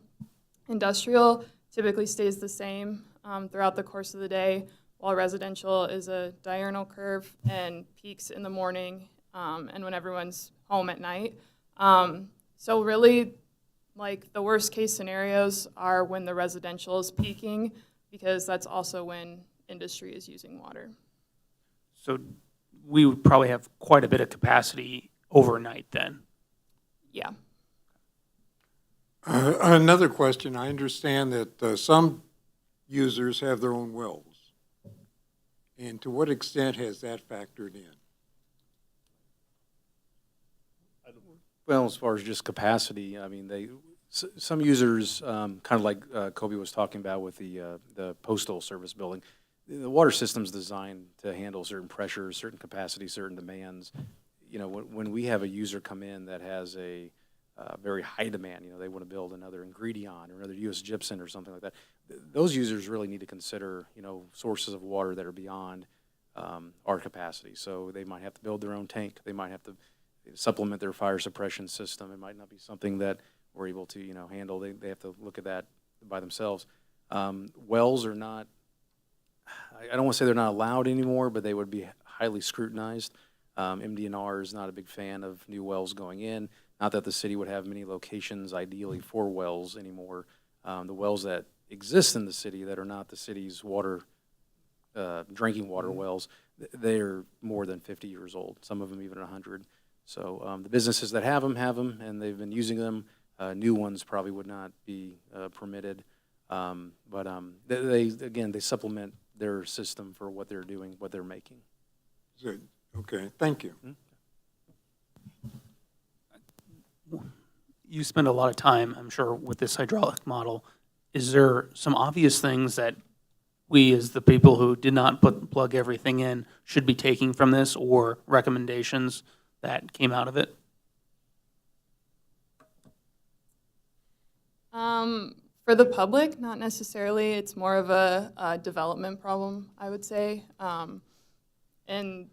Industrial typically stays the same throughout the course of the day, while residential is a diurnal curve and peaks in the morning and when everyone's home at night. So really, like the worst case scenarios are when the residential is peaking because that's also when industry is using water. So we would probably have quite a bit of capacity overnight then. Yeah. Another question, I understand that some users have their own wells. And to what extent has that factored in? Well, as far as just capacity, I mean, Some users, kind of like Kobe was talking about with the postal service building, the water system's designed to handle certain pressures, certain capacities, certain demands. You know, when we have a user come in that has a very high demand, you know, they want to build another Ingredion or another U.S. Gypsum or something like that, those users really need to consider, you know, sources of water that are beyond our capacity. So they might have to build their own tank. They might have to supplement their fire suppression system. It might not be something that we're able to, you know, handle. They have to look at that by themselves. Wells are not, I don't want to say they're not allowed anymore, but they would be highly scrutinized. MDNR is not a big fan of new wells going in. Not that the city would have many locations ideally for wells anymore. The wells that exist in the city that are not the city's water, drinking water wells, they're more than 50 years old, some of them even 100. So the businesses that have them, and they've been using them. New ones probably would not be permitted. But they supplement their system for what they're doing, what they're making. Good. Okay, thank you. You spend a lot of time, I'm sure, with this hydraulic model. Is there some obvious things that we, as the people who did not plug everything in, should be taking from this, or recommendations that came out of it? For the public, not necessarily. It's more of a development problem, I would say, and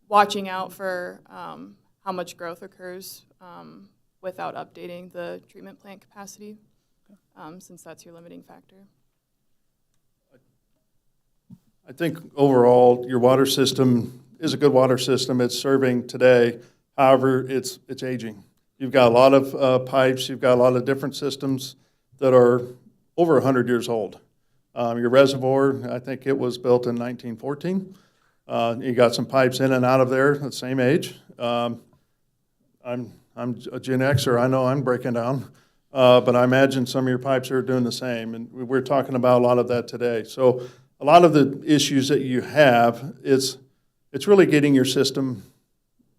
watching out for how much growth occurs without updating the treatment plant capacity, since that's your limiting factor. I think overall, your water system is a good water system. It's serving today. However, it's aging. You've got a lot of pipes. You've got a lot of different systems that are over 100 years old. Your reservoir, I think it was built in 1914. You got some pipes in and out of there the same age. I'm a Gen Xer. I know I'm breaking down. But I imagine some of your pipes are doing the same. And we're talking about a lot of that today. So a lot of the issues that you have, it's really getting your system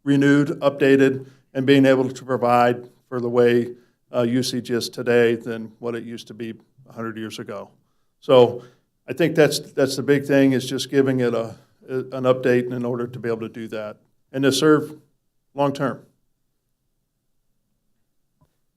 renewed, updated, and being able to provide for the way usage is today than what it used to be 100 years ago. So I think that's the big thing, is just giving it an update in order to be able to do that and to serve long term.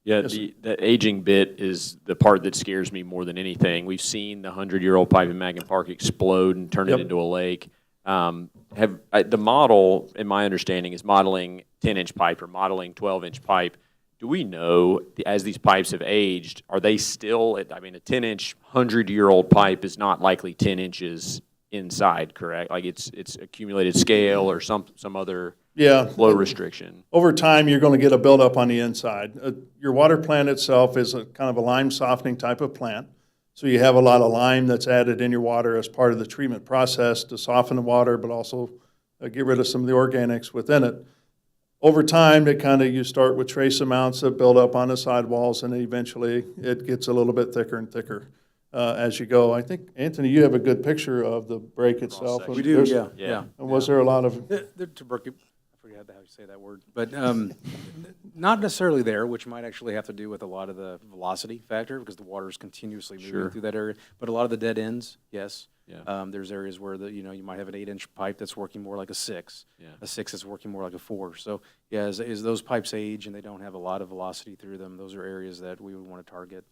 Yeah, Yes, the aging bit is the part that scares me more than anything. We've seen the 100-year-old pipe in Magnet Park explode and turn it into a lake. The model, in my understanding, is modeling 10-inch pipe or modeling 12-inch pipe. Do we know, as these pipes have aged, are they still, a 10-inch, 100-year-old pipe is not likely 10 inches inside, correct? Like it's accumulated scale or some other flow restriction. Over time, you're going to get a buildup on the inside. Your water plant itself is a kind of a lime softening type of plant. So you have a lot of lime that's added in your water as part of the treatment process to soften the water, but also get rid of some of the organics within it. Over time, you start with trace amounts that build up on the sidewalls, and eventually it gets a little bit thicker and thicker as you go. I think, Anthony, you have a good picture of the break itself. We do, yeah. And was there a lot of... I forget how you say that word, but not necessarily there, which might actually have to do with a lot of the velocity factor, because the water is continuously moving through that area. But a lot of the dead ends, yes. Yeah. There's areas where you might have an 8-inch pipe that's working more like a 6, a 6 that's working more like a 4. So yeah, as those pipes age and they don't have a lot of velocity through them, those are areas that we would want to target.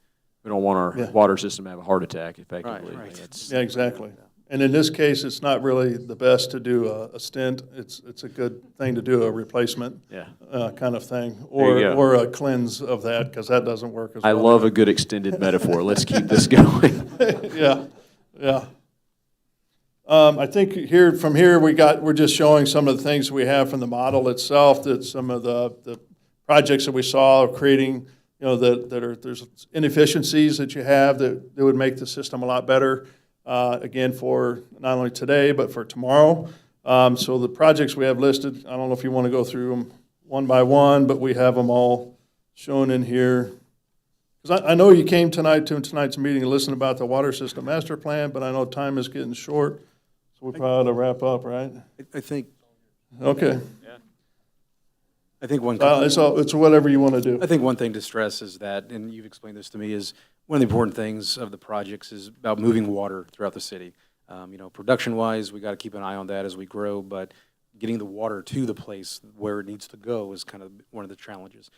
We don't want our water system to have a heart attack, effectively. Right. Yeah, exactly. And in this case, it's not really the best to do a stint. It's a good thing to do a replacement kind of thing, or a cleanse of that, because that doesn't work as well. I love a good extended metaphor. Let's keep this going. Yeah. I think from here we're just showing some of the things we have from the model itself, that some of the projects that we saw of creating, there's inefficiencies that you have that would make the system a lot better. Again, for not only today, but for tomorrow. So the projects we have listed, I don't know if you want to go through them one by one, but we have them all shown in here. Because I know you came tonight to tonight's meeting to listen about the water system master plan, but I know time is getting short, so we probably ought to wrap up, right? I think. Okay. I think one. It's whatever you want to do. I think one thing to stress is that, and you've explained this to me, is one of the important things of the projects is about moving water throughout the city. Production-wise, we got to keep an eye on that as we grow, but getting the water to the place where it needs to go is kind of one of the challenges.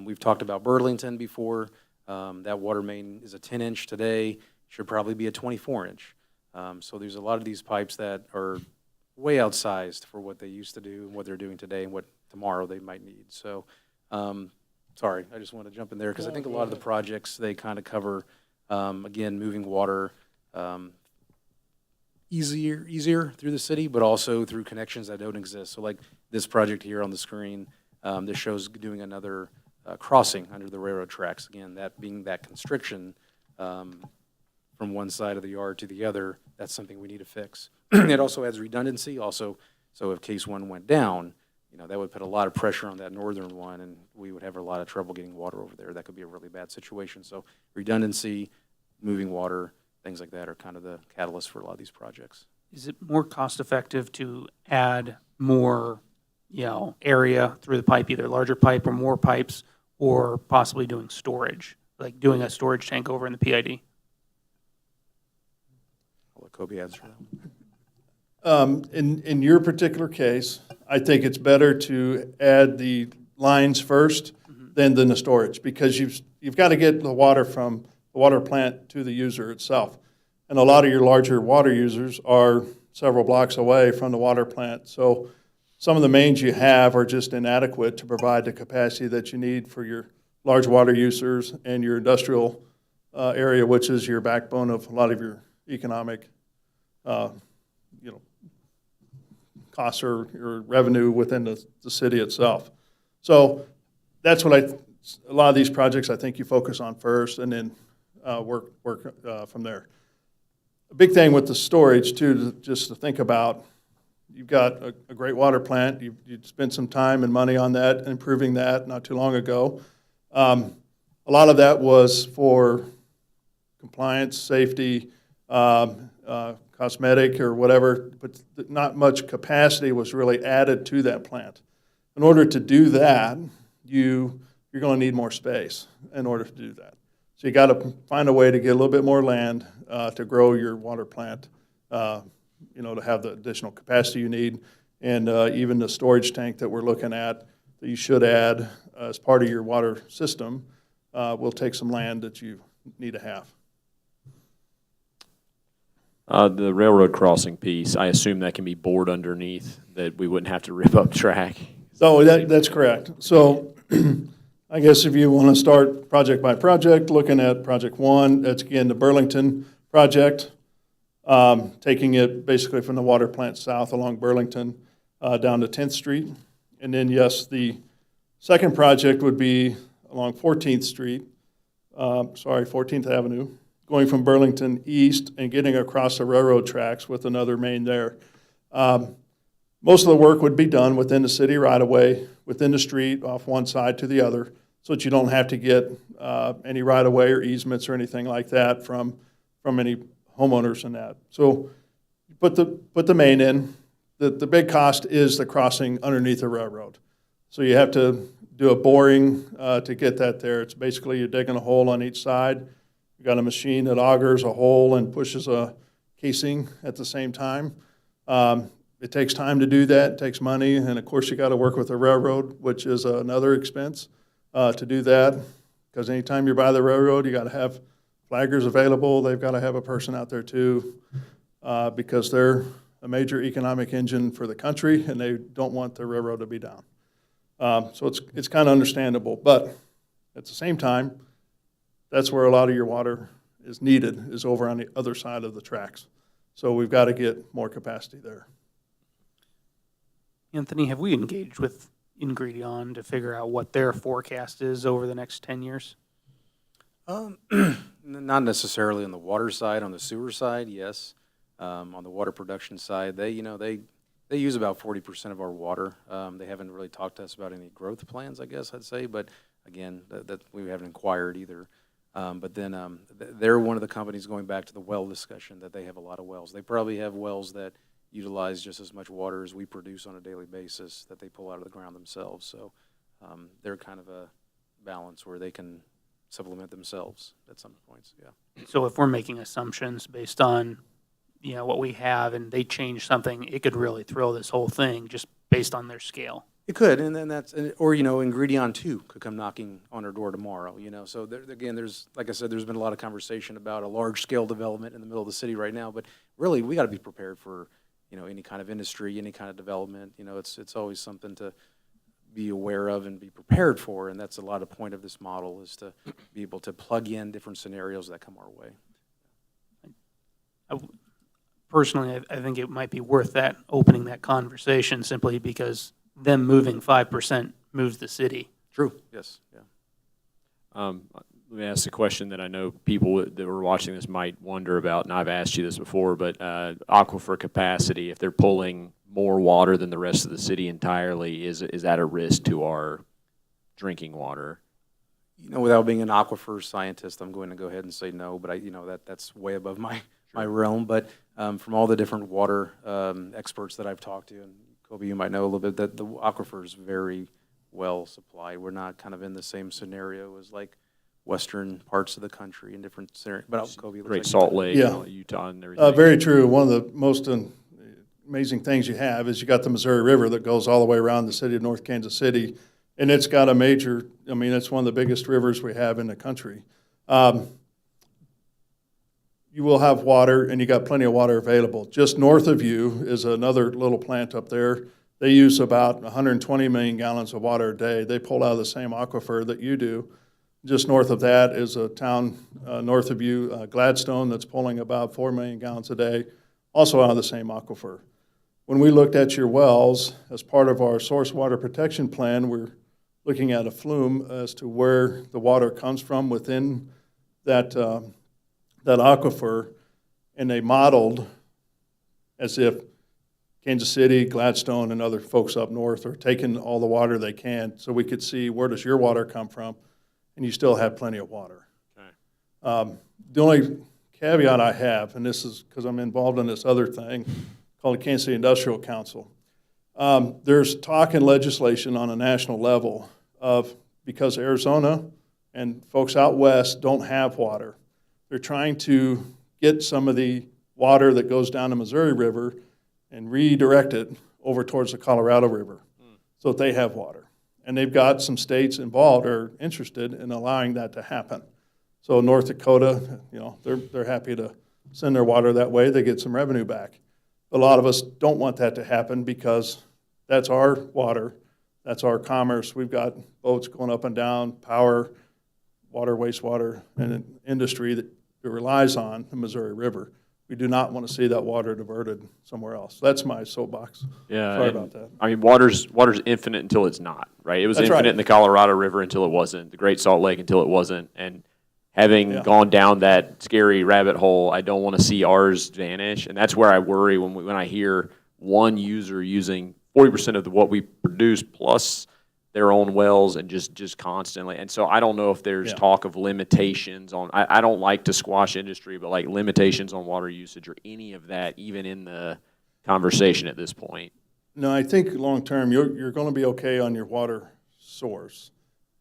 We've talked about Burlington before. That water main is a 10-inch today, should probably be a 24-inch. So there's a lot of these pipes that are way outsized for what they used to do and what they're doing today and what tomorrow they might need. So, sorry, I just want to jump in there because I think a lot of the projects, they kind of cover, again, moving water easier through the city, but also through connections that don't exist. So like this project here on the screen, this shows doing another crossing under the railroad tracks. Again, that being that constriction from one side of the yard to the other, that's something we need to fix. It also adds redundancy also, so if case one went down, that would put a lot of pressure on that northern one, and we would have a lot of trouble getting water over there. That could be a really bad situation. So redundancy, moving water, things like that are kind of the catalyst for a lot of these projects. Is it more cost-effective to add more, area through the pipe, either larger pipe or more pipes, or possibly doing storage, like doing a storage tank over in the PID? I'll let Kobe answer that. In your particular case, I think it's better to add the lines first than the storage, because you've got to get the water from the water plant to the user itself. And a lot of your larger water users are several blocks away from the water plant. So some of the mains you have are just inadequate to provide the capacity that you need for your large water users and your industrial area, which is your backbone of a lot of your economic costs or revenue within the city itself. So that's what a lot of these projects I think you focus on first, and then work from there. A big thing with the storage too, just to think about, you've got a great water plant. You spent some time and money on that, improving that not too long ago. A lot of that was for compliance, safety, cosmetic or whatever, but not much capacity was really added to that plant. In order to do that, you're going to need more space in order to do that. So you got to find a way to get a little bit more land to grow your water plant, to have the additional capacity you need. And even the storage tank that we're looking at that you should add as part of your water system will take some land that you need to have. The railroad crossing piece, I assume that can be bored underneath, that we wouldn't have to rip up track. So that's correct. So I guess if you want to start project by project, looking at project one, that's again the Burlington project, taking it basically from the water plant south along Burlington down to 10th Street. And then, yes, the second project would be along 14th Avenue, going from Burlington east and getting across the railroad tracks with another main there. Most of the work would be done within the city right-of-way, within the street, off one side to the other, so that you don't have to get any right-of-way or easements or anything like that from any homeowners and that. So put the main in. The big cost is the crossing underneath the railroad. So you have to do a boring to get that there. It's basically you're digging a hole on each side. You've got a machine that augers a hole and pushes a casing at the same time. It takes time to do that. It takes money. And, of course, you got to work with the railroad, which is another expense to do that. Because anytime you're by the railroad, you got to have flaggers available. They've got to have a person out there, too, because they're a major economic engine for the country, and they don't want the railroad to be down. So it's kind of understandable. But at the same time, that's where a lot of your water is needed, is over on the other side of the tracks. So we've got to get more capacity there. Anthony, have we engaged with Ingredion to figure out what their forecast is over the next 10 years? Not necessarily on the water side. On the sewer side, yes. On the water production side, they use about 40% of our water. They haven't really talked to us about any growth plans, I guess I'd say. But again, that we haven't inquired either. But then they're one of the companies, going back to the well discussion, that they have a lot of wells. They probably have wells that utilize just as much water as we produce on a daily basis that they pull out of the ground themselves. So they're kind of a balance where they can supplement themselves at some points, yeah. So if we're making assumptions based on, what we have and they change something, it could really throw this whole thing just based on their scale. It could, and then or, Ingredion 2 could come knocking on our door tomorrow, So there, again, like I said, there's been a lot of conversation about a large-scale development in the middle of the city right now, but really, we got to be prepared for, any kind of industry, any kind of development. It's always something to be aware of and be prepared for, and that's a lot of point of this model is to be able to plug in different scenarios that come our way. Personally, I think it might be worth opening that conversation simply because them moving 5% moves the city. True, yes, yeah. Let me ask a question that I know people that were watching this might wonder about, and I've asked you this before, but aquifer capacity, if they're pulling more water than the rest of the city entirely, is that a risk to our drinking water? Without being an aquifer scientist, I'm going to go ahead and say no, but that's way above my realm. But from all the different water experts that I've talked to, and Kobe, you might know a little bit, that the aquifer is very well supplied. We're not kind of in the same scenario as like western parts of the country in different scenarios. But Kobe, Great Salt Lake, Yeah. Utah, and everything. Very true. One of the most amazing things you have is you got the Missouri River that goes all the way around the city of North Kansas City, and it's got a major, it's one of the biggest rivers we have in the country. You will have water, and you got plenty of water available. Just north of you is another little plant up there. They use about 120 million gallons of water a day. They pull out of the same aquifer that you do. Just north of that is a town north of you, Gladstone, that's pulling about 4 million gallons a day, also out of the same aquifer. When we looked at your wells, as part of our source water protection plan, we're looking at a flume as to where the water comes from within that aquifer, and they modeled as if Kansas City, Gladstone, and other folks up north are taking all the water they can so we could see where does your water come from, and you still have plenty of water. Okay. The only caveat I have, and this is because I'm involved in this other thing called the Kansas City Industrial Council, there's talk and legislation on a national level of, because Arizona and folks out west don't have water, they're trying to get some of the water that goes down the Missouri River and redirect it over towards the Colorado River so that they have water. And they've got some states involved or interested in allowing that to happen. So North Dakota, they're happy to send their water that way. They get some revenue back. A lot of us don't want that to happen because that's our water, that's our commerce. We've got boats going up and down, power, water, wastewater, and an industry that relies on the Missouri River. We do not want to see that water diverted somewhere else. That's my soapbox. Yeah, Sorry about that. I mean, water's infinite until it's not, right? It was That's infinite right. in the Colorado River until it wasn't, the Great Salt Lake until it wasn't, and having gone down that scary rabbit hole, I don't want to see ours vanish, and that's where I worry when I hear one user using 40% of what we produce plus their own wells and just constantly. And so I don't know if there's talk of limitations on, I don't like to squash industry, but like limitations on water usage or any of that even in the conversation at this point. No, I think long-term, you're going to be okay on your water source.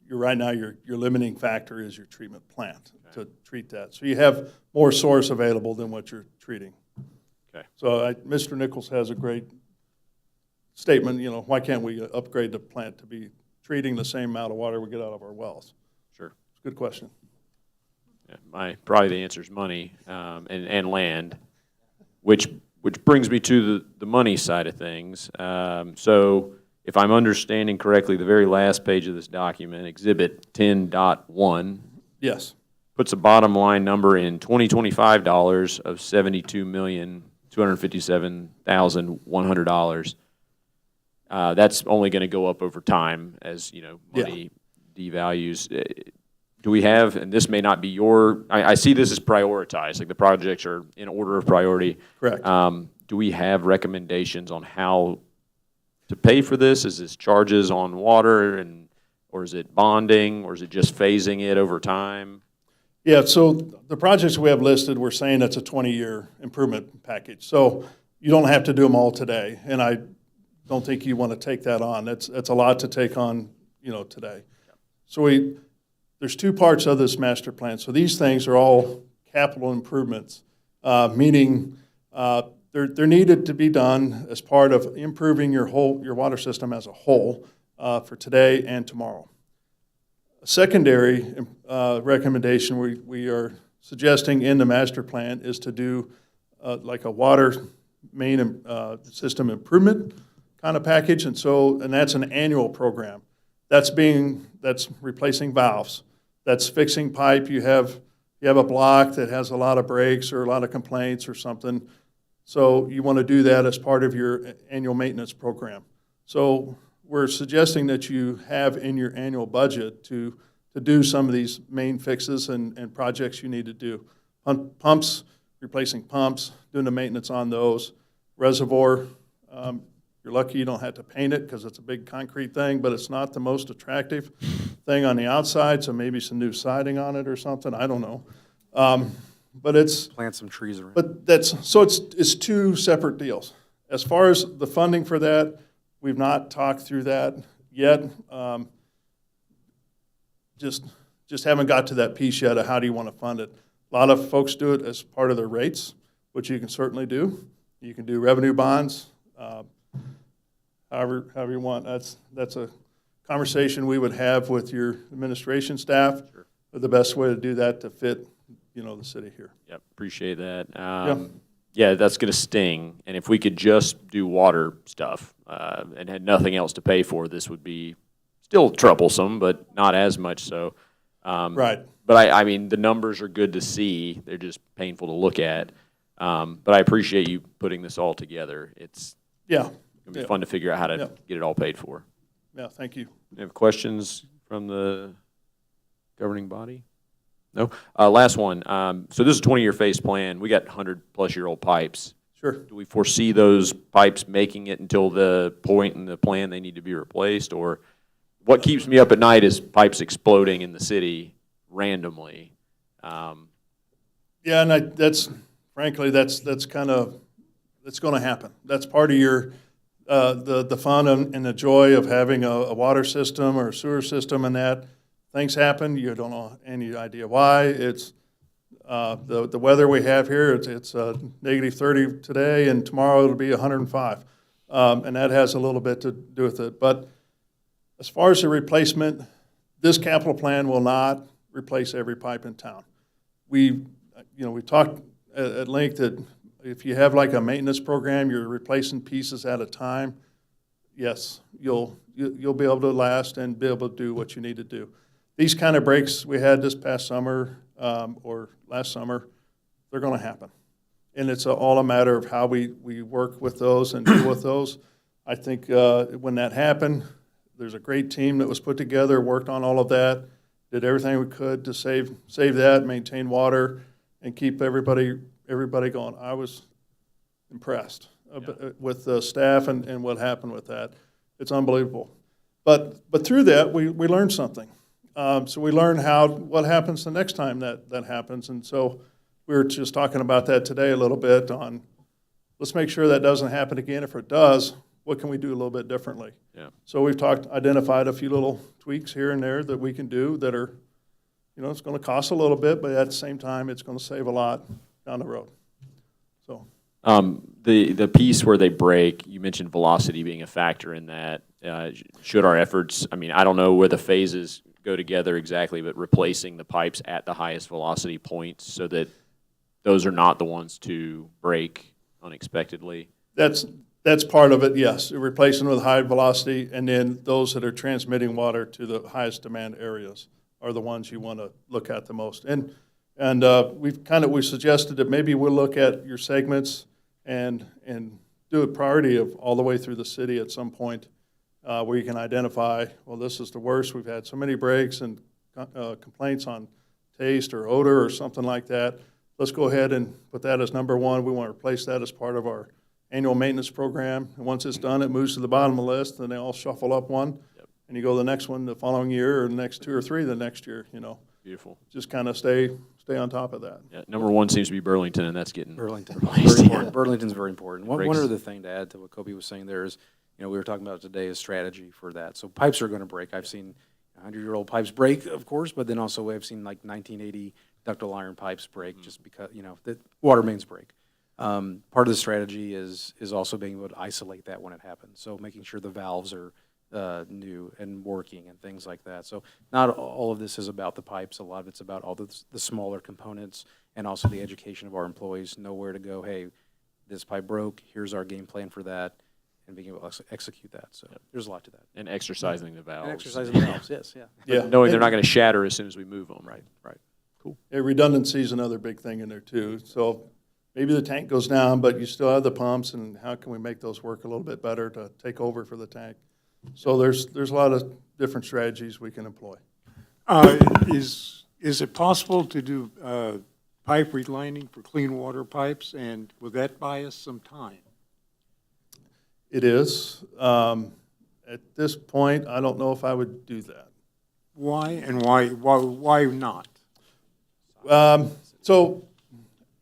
Right now, your limiting factor is your treatment plant to treat that. So you have more source available than what you're treating. Okay. So Mr. Nichols has a great statement, why can't we upgrade the plant to be treating the same amount of water we get out of our wells? Sure. It's a good question. Yeah, probably the answer is money and land, which brings me to the money side of things. So if I'm understanding correctly, the very last page of this document, Exhibit 10.1, yes, puts a bottom line number in 2025 dollars of $72,257,100. That's only going to go up over time as money devalues. Do we have, and this may not be I see this as prioritized, like the projects are in order of priority. Correct. Do we have recommendations on how to pay for this? Is this charges on water, or is it bonding, or is it just phasing it over time? Yeah, so the projects we have listed, we're saying that's a 20-year improvement package. So you don't have to do them all today, and I don't think you want to take that on. That's a lot to take on today. So there's two parts of this master plan. So these things are all capital improvements, meaning they're needed to be done as part of improving your water system as a whole for today and tomorrow. A secondary recommendation we are suggesting in the master plan is to do like a water main system improvement kind of package, and that's an annual program. That's replacing valves. That's fixing pipe. You have a block that has a lot of breaks or a lot of complaints or something. So you want to do that as part of your annual maintenance program. So we're suggesting that you have in your annual budget to do some of these main fixes and projects you need to do. Pumps, replacing pumps, doing the maintenance on those. Reservoir, you're lucky you don't have to paint it because it's a big concrete thing, but it's not the most attractive thing on the outside, so maybe some new siding on it or something, I don't know. But it's Plant some trees around. But it's two separate deals. As far as the funding for that, we've not talked through that yet. Just haven't got to that piece yet of how do you want to fund it. A lot of folks do it as part of their rates, which you can certainly do. You can do revenue bonds, however you want. That's a conversation we would have with your administration staff. Sure. The best way to do that to fit the city here. Yep, appreciate that. Yeah, that's going to sting. And if we could just do water stuff and had nothing else to pay for, this would be still troublesome, but not as much so. Right. But I mean, the numbers are good to see. They're just painful to look at. But I appreciate you putting this all together. It's going to be fun to figure out how to get it all paid for. Yeah, thank you. You have questions from the governing body? No? Last one. So this is a 20-year phase plan. We got 100-plus-year-old pipes. Sure. Do we foresee those pipes making it until the point in the plan they need to be replaced? Or what keeps me up at night is pipes exploding in the city randomly. Yeah, and that's frankly, that's kind of, it's going to happen. That's part of your, the fun and the joy of having a water system or a sewer system and that. Things happen, you don't know any idea why. It's the weather we have here, it's negative 30 today, and tomorrow it'll be 105. And that has a little bit to do with it. But as far as the replacement, this capital plan will not replace every pipe in town. We talked at length that if you have like a maintenance program, you're replacing pieces at a time, yes, you'll be able to last and be able to do what you need to do. These kind of breaks we had this past summer or last summer, they're going to happen. And it's all a matter of how we work with those and deal with those. I think when that happened, there's a great team that was put together, worked on all of that, did everything we could to save that, maintain water, and keep everybody going. I was impressed with the staff and what happened with that. It's unbelievable. But through that, we learned something. So we learned what happens the next time that happens. And so we were just talking about that today a little bit on, let's make sure that doesn't happen again. If it does, what can we do a little bit differently? Yeah. So we've identified a few little tweaks here and there that we can do that are, it's going to cost a little bit, but at the same time, it's going to save a lot down the road. So the piece where they break, you mentioned velocity being a factor in that. Should our efforts, I don't know where the phases go together exactly, but replacing the pipes at the highest velocity points so that those are not the ones to break unexpectedly. That's part of it, yes. Replacing with high velocity, and then those that are transmitting water to the highest demand areas are the ones you want to look at the most. And we suggested that maybe we'll look at your segments and do a priority of all the way through the city at some point where you can identify, well, this is the worst. We've had so many breaks and complaints on taste or odor or something like that. Let's go ahead and put that as number one. We want to replace that as part of our annual maintenance program. And once it's done, it moves to the bottom of the list, and they all shuffle up one. Yep. And you go to the next one the following year, or the next two or three the next year, Beautiful. Just kind of stay on top of that. Yeah, number one seems to be Burlington, and that's getting Burlington. replaced. Very important. Burlington's very important. One other thing to add to what Kobe was saying there is, you know, we were talking about today a strategy for that. So pipes are going to break. I've seen 100-year-old pipes break, of course, but then also I've seen like 1980 ductile iron pipes break just because, you know, the water mains break. Part of the strategy is also being able to isolate that when it happens. So making sure the valves are new and working and things like that. So not all of this is about the pipes. A lot of it's about all the smaller components and also the education of our employees, know where to go. Hey, this pipe broke. Here's our game plan for that, and being able to execute that. So there's a lot to that. And exercising the valves. And exercising the valves, yes, yeah. Yeah. Knowing they're not going to shatter as soon as we move them. Right. Cool. Yeah, redundancy is another big thing in there too. So maybe the tank goes down, but you still have the pumps, and how can we make those work a little bit better to take over for the tank? So there's a lot of different strategies we can employ. Is it possible to do pipe relining for clean water pipes, and will that buy us some time? It is. At this point, I don't know if I would do that. Why, and why not? So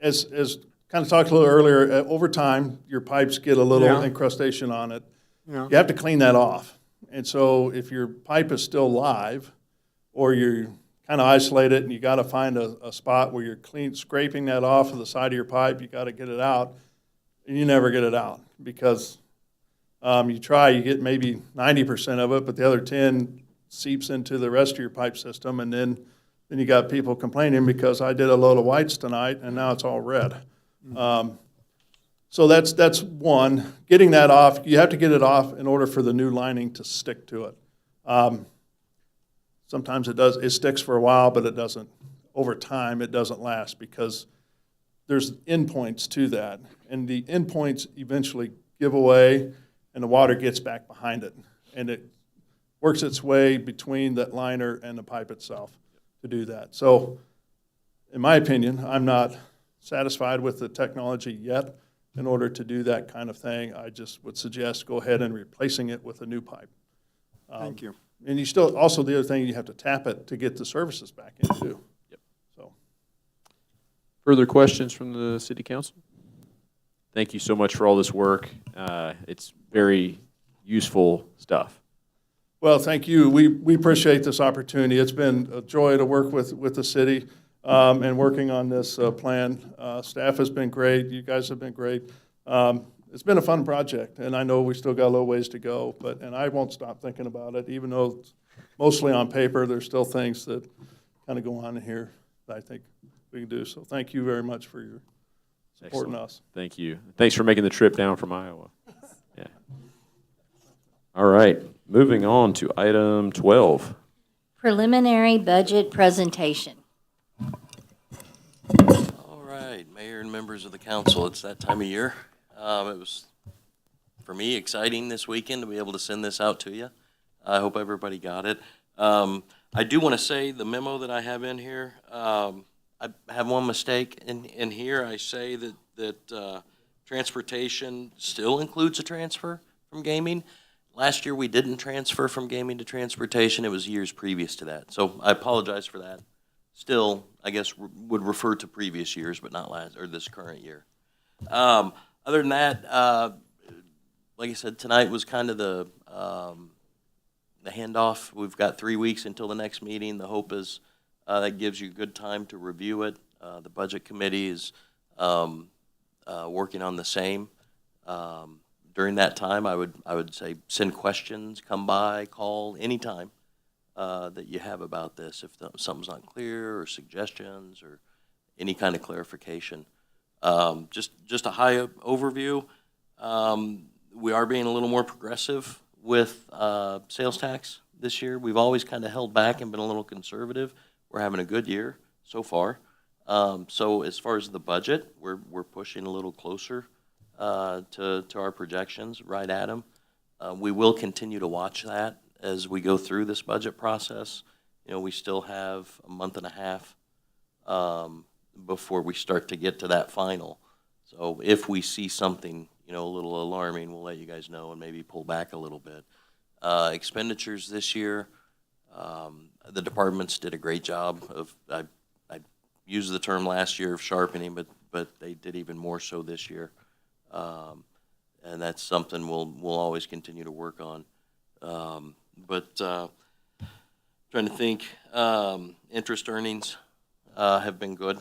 as kind of talked a little earlier, over time, your pipes get a little Yeah. incrustation on it. Yeah. You have to clean that off. And so if your pipe is still live, or you kind of isolate it and you got to find a spot where you're scraping that off of the side of your pipe, you got to get it out, and you never get it out because you try, you get maybe 90% of it, but the other 10 seeps into the rest of your pipe system, and then you got people complaining because I did a load of whites tonight and now it's all red. So that's one. Getting that off, you have to get it off in order for the new lining to stick to it. Sometimes it sticks for a while, but it doesn't. Over time, it doesn't last because there's endpoints to that, and the endpoints eventually give away, and the water gets back behind it, and it works its way between that liner and the pipe itself to do that. So, in my opinion, I'm not satisfied with the technology yet. In order to do that kind of thing, I just would suggest go ahead and replacing it with a new pipe. Thank you. And you still, also the other thing, you have to tap it to get the services back in too. Yep. So, Further questions from the city council? Thank you so much for all this work. It's very useful stuff. well, thank you. We appreciate this opportunity. It's been a joy to work with the city and working on this plan. Staff has been great. You guys have been great. It's been a fun project, and I know we still got a little ways to go, and I won't stop thinking about it, even though it's mostly on paper, there's still things that kind of go on in here that I think we can do. So thank you very much for your supporting us. Thank you. Thanks for making the trip down from Iowa. Yeah. All right, moving on to item 12. Preliminary budget presentation. All right, Mayor and members of the council, it's that time of year. It was, for me, exciting this weekend to be able to send this out to you. I hope everybody got it. I do want to say the memo that I have in here, I have one mistake in here. I say that transportation still includes a transfer from gaming. Last year, we didn't transfer from gaming to transportation. It was years previous to that. So I apologize for that. Still, I guess, would refer to previous years, but not last, or this current year. Other than that, like I said, tonight was kind of the handoff. We've got 3 weeks until the next meeting. The hope is that gives you good time to review it. The budget committee is working on the same. During that time, I would say send questions, come by, call anytime that you have about this. If something's not clear or suggestions or any kind of clarification. Just a high overview. We are being a little more progressive with sales tax this year. We've always kind of held back and been a little conservative. We're having a good year so far. So as far as the budget, we're pushing a little closer to our projections, right at them. We will continue to watch that as we go through this budget process. You know, we still have a month and a half before we start to get to that final. So if we see something, you know, a little alarming, we'll let you guys know and maybe pull back a little bit. Expenditures this year, the departments did a great job of, I used the term last year of sharpening, but they did even more so this year. and that's something we'll always continue to work on. But trying to think, interest earnings have been good.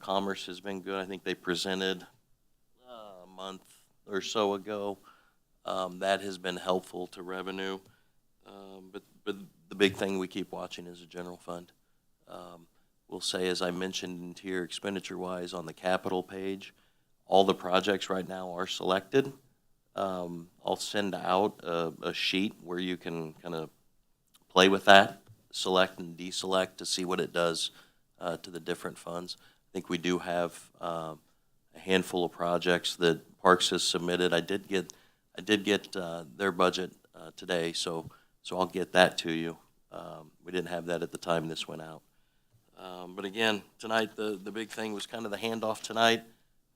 Commerce has been good. I think they presented a month or so ago. That has been helpful to revenue. But the big thing we keep watching is the general fund. We'll say, as I mentioned here, expenditure-wise on the capital page, all the projects right now are selected. I'll send out a sheet where you can kind of play with that, select and deselect to see what it does to the different funds. I think we do have a handful of projects that Parks has submitted. I did get their budget today, so I'll get that to you. We didn't have that at the time this went out. But again, tonight, the big thing was kind of the handoff tonight,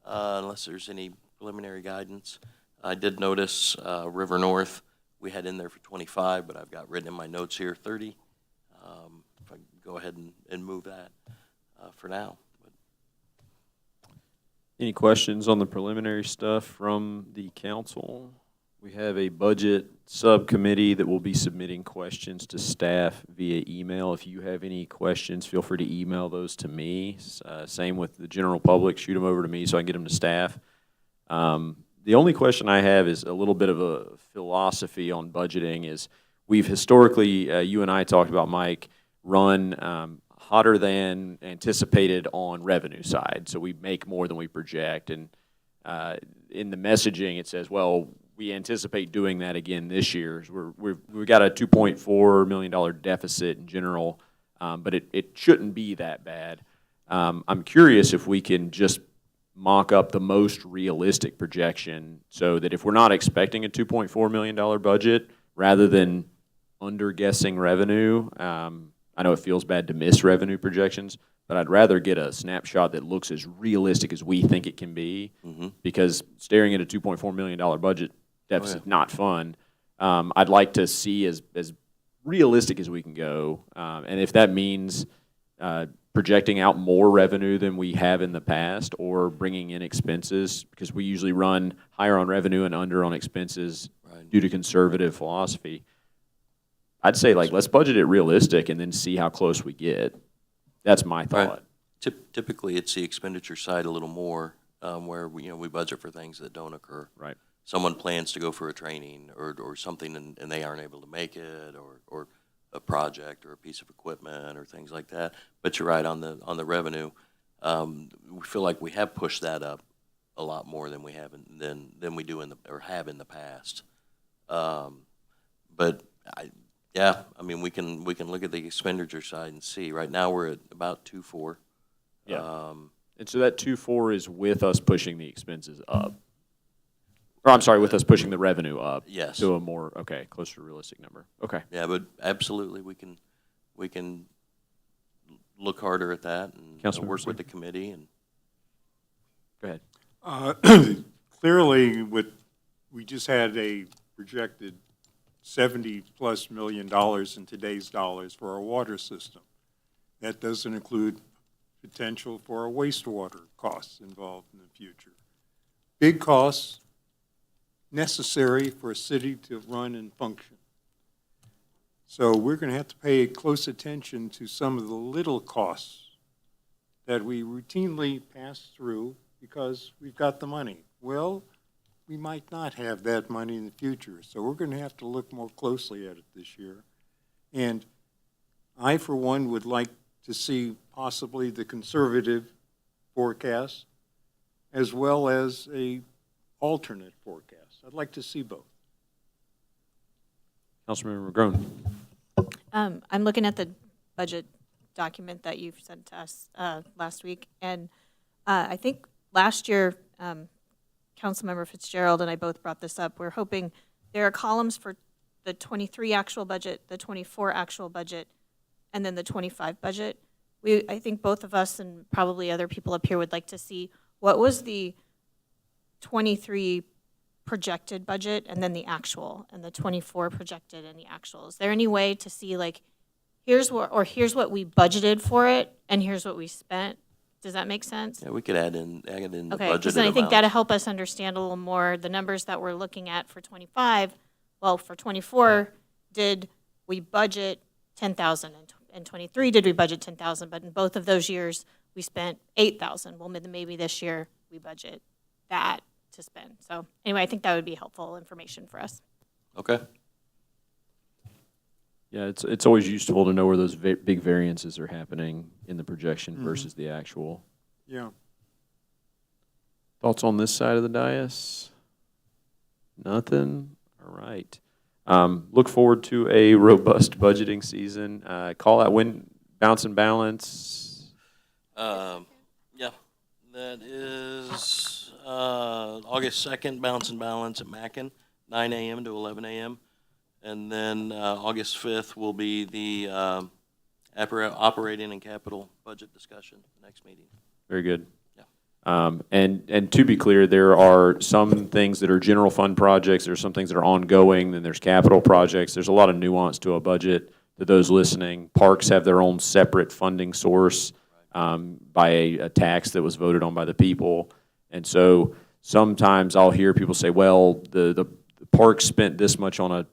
unless there's any preliminary guidance. I did notice River North, we had in there for 25, but I've got written in my notes here 30. If I can go ahead and move that for now. Any questions on the preliminary stuff from the council? We have a budget subcommittee that will be submitting questions to staff via email. If you have any questions, feel free to email those to me. Same with the general public, shoot them over to me so I can get them to staff. The only question I have is a little bit of a philosophy on budgeting. Is we've historically, you and I talked about, Mike, run hotter than anticipated on revenue side. So we make more than we project. And in the messaging, it says, well, we anticipate doing that again this year. We've got a $2.4 million deficit in general, but it shouldn't be that bad. I'm curious if we can just mock up the most realistic projection so that if we're not expecting a $2.4 million budget, rather than under-guessing revenue, I know it feels bad to miss revenue projections, but I'd rather get a snapshot that looks as realistic as we think it can be, because staring at a $2.4 million budget deficit, not fun. I'd like to see as realistic as we can go, and if that means projecting out more revenue than we have in the past, or bringing in expenses, because we usually run higher on revenue and under on expenses due to conservative philosophy. I'd say, like, let's budget it realistic and then see how close we get. That's my thought. Typically, it's the expenditure side a little more, where we budget for things that don't occur. Right. Someone plans to go for a training or something and they aren't able to make it, or a project or a piece of equipment or things like that. But you're right on the revenue. We feel like we have pushed that up a lot more than we have than we do have in the past. But I mean, we can look at the expenditure side and see. Right now, we're at about 2.4. Yeah. And so that 2.4 is with us pushing the expenses up. Or I'm sorry, with us pushing the revenue up. Yes. To a more, closer to a realistic number. Okay. Yeah, but absolutely, we can look harder at that and work with the committee. And go ahead. Clearly, we just had a projected $70+ million in today's dollars for our water system. That doesn't include potential for our wastewater costs involved in the future. Big costs necessary for a city to run and function. So we're going to have to pay close attention to some of the little costs that we routinely pass through because we've got the money. Well, we might not have that money in the future, so we're going to have to look more closely at it this year. And I, for one, would like to see possibly the conservative forecast as well as a alternate forecast. I'd like to see both. Councilmember McGrone. I'm looking at the budget document that you've sent to us last week, and I think last year, Councilmember Fitzgerald and I both brought this up. We're hoping there are columns for the 23 actual budget, the 24 actual budget, and then the 25 budget. I think both of us and probably other people up here would like to see what was the 23 projected budget and then the actual, and the 24 projected and the actual. Is there any way to see, like, here's what we budgeted for it and here's what we spent? Does that make sense? Yeah, we could add in the Okay, budgeted because then I think amounts. that'll help us understand a little more the numbers that we're looking at for 25. Well, for 24, did we budget 10,000? And 23, did we budget 10,000? But in both of those years, we spent 8,000. Well, maybe this year we budget that to spend. So anyway, I think that would be helpful information for us. Okay. Yeah, it's always useful to know where those big variances are happening in the projection versus the actual. Yeah. Thoughts on this side of the dais? Nothing? All right. Look forward to a robust budgeting season. Call out when bounce and balance. Yeah, that is August 2nd, Bounce and Balance at Mackin, 9 a.m. to 11 a.m. And then August 5th will be the operating and capital budget discussion, next meeting. Very good. Yeah. And to be clear, there are some things that are general fund projects, there's some things that are ongoing, then there's capital projects. There's a lot of nuance to a budget. To those listening, parks have their own separate funding source by a tax that was voted on by the people. And so sometimes I'll hear people say, well, the park spent this much on a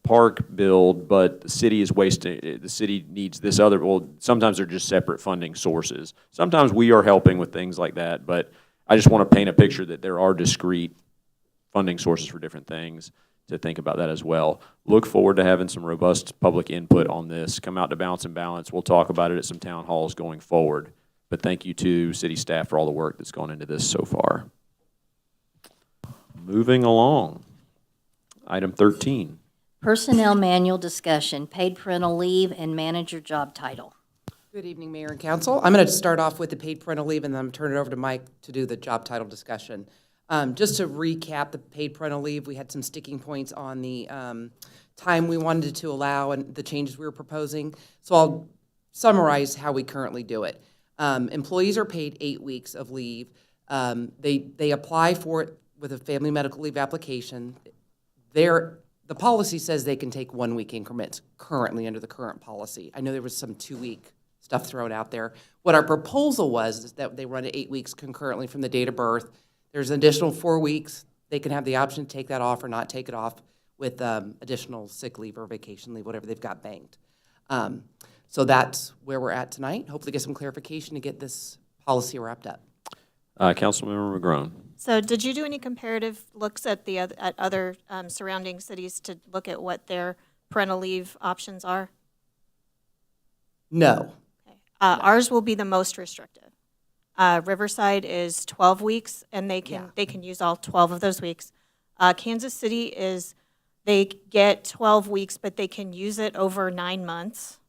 park build, but the city is wasting, the city needs this other. Well, sometimes they're just separate funding sources. Sometimes we are helping with things like that, but I just want to paint a picture that there are discrete funding sources for different things, to think about that as well. Look forward to having some robust public input on this. Come out to Bounce and Balance. We'll talk about it at some town halls going forward. But thank you to city staff for all the work that's gone into this so far. Moving along. Item 13. Personnel manual discussion, paid parental leave and manager job title. Good evening, Mayor and Council. I'm going to start off with the paid parental leave and then I'm turn it over to Mike to do the job title discussion. Just to recap the paid parental leave, we had some sticking points on the time we wanted to allow and the changes we were proposing. So I'll summarize how we currently do it. Employees are paid 8 weeks of leave. They apply for it with a family medical leave application. The policy says they can take 1 week increments currently under the current policy. I know there was some 2-week stuff thrown out there. What our proposal was is that they run it 8 weeks concurrently from the date of birth. There's an additional 4 weeks. They can have the option to take that off or not take it off with additional sick leave or vacation leave, whatever they've got banked. So that's where we're at tonight. Hopefully get some clarification to get this policy wrapped up. Councilmember McGrone. So did you do any comparative looks at other surrounding cities to look at what their parental leave options are? No. Okay. Ours will be the most restrictive. Riverside is 12 weeks, and they can use all 12 of those weeks. Kansas City they get 12 weeks, but they can use it over 9 months.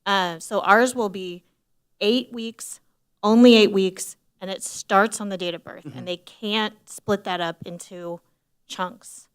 So ours will be 8 weeks, only 8 weeks, and it starts on the date of birth, and they can't split that up into chunks.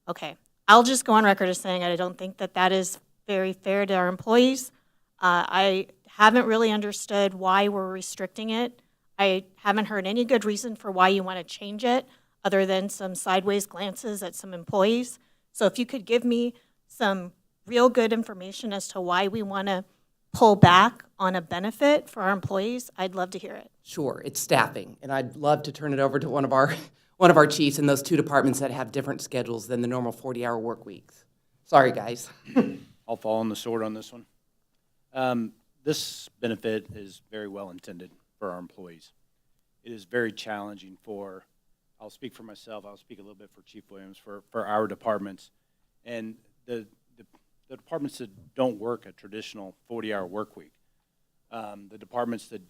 Okay, I'll just go on record as saying I don't think that is very fair to our employees. I haven't really understood why we're restricting it. I haven't heard any good reason for why you want to change it, other than some sideways glances at some employees. So if you could give me some real good information as to why we want to pull back on a benefit for our employees, I'd love to hear it. Sure, it's staffing, and I'd love to turn it over to one of our chiefs in those 2 departments that have different schedules than the normal 40-hour work weeks. Sorry, guys. I'll fall on the sword on this one. This benefit is very well intended for our employees. It is very challenging I'll speak for myself, I'll speak a little bit for Chief Williams, for our departments. And the departments that don't work a traditional 40-hour work week, the departments that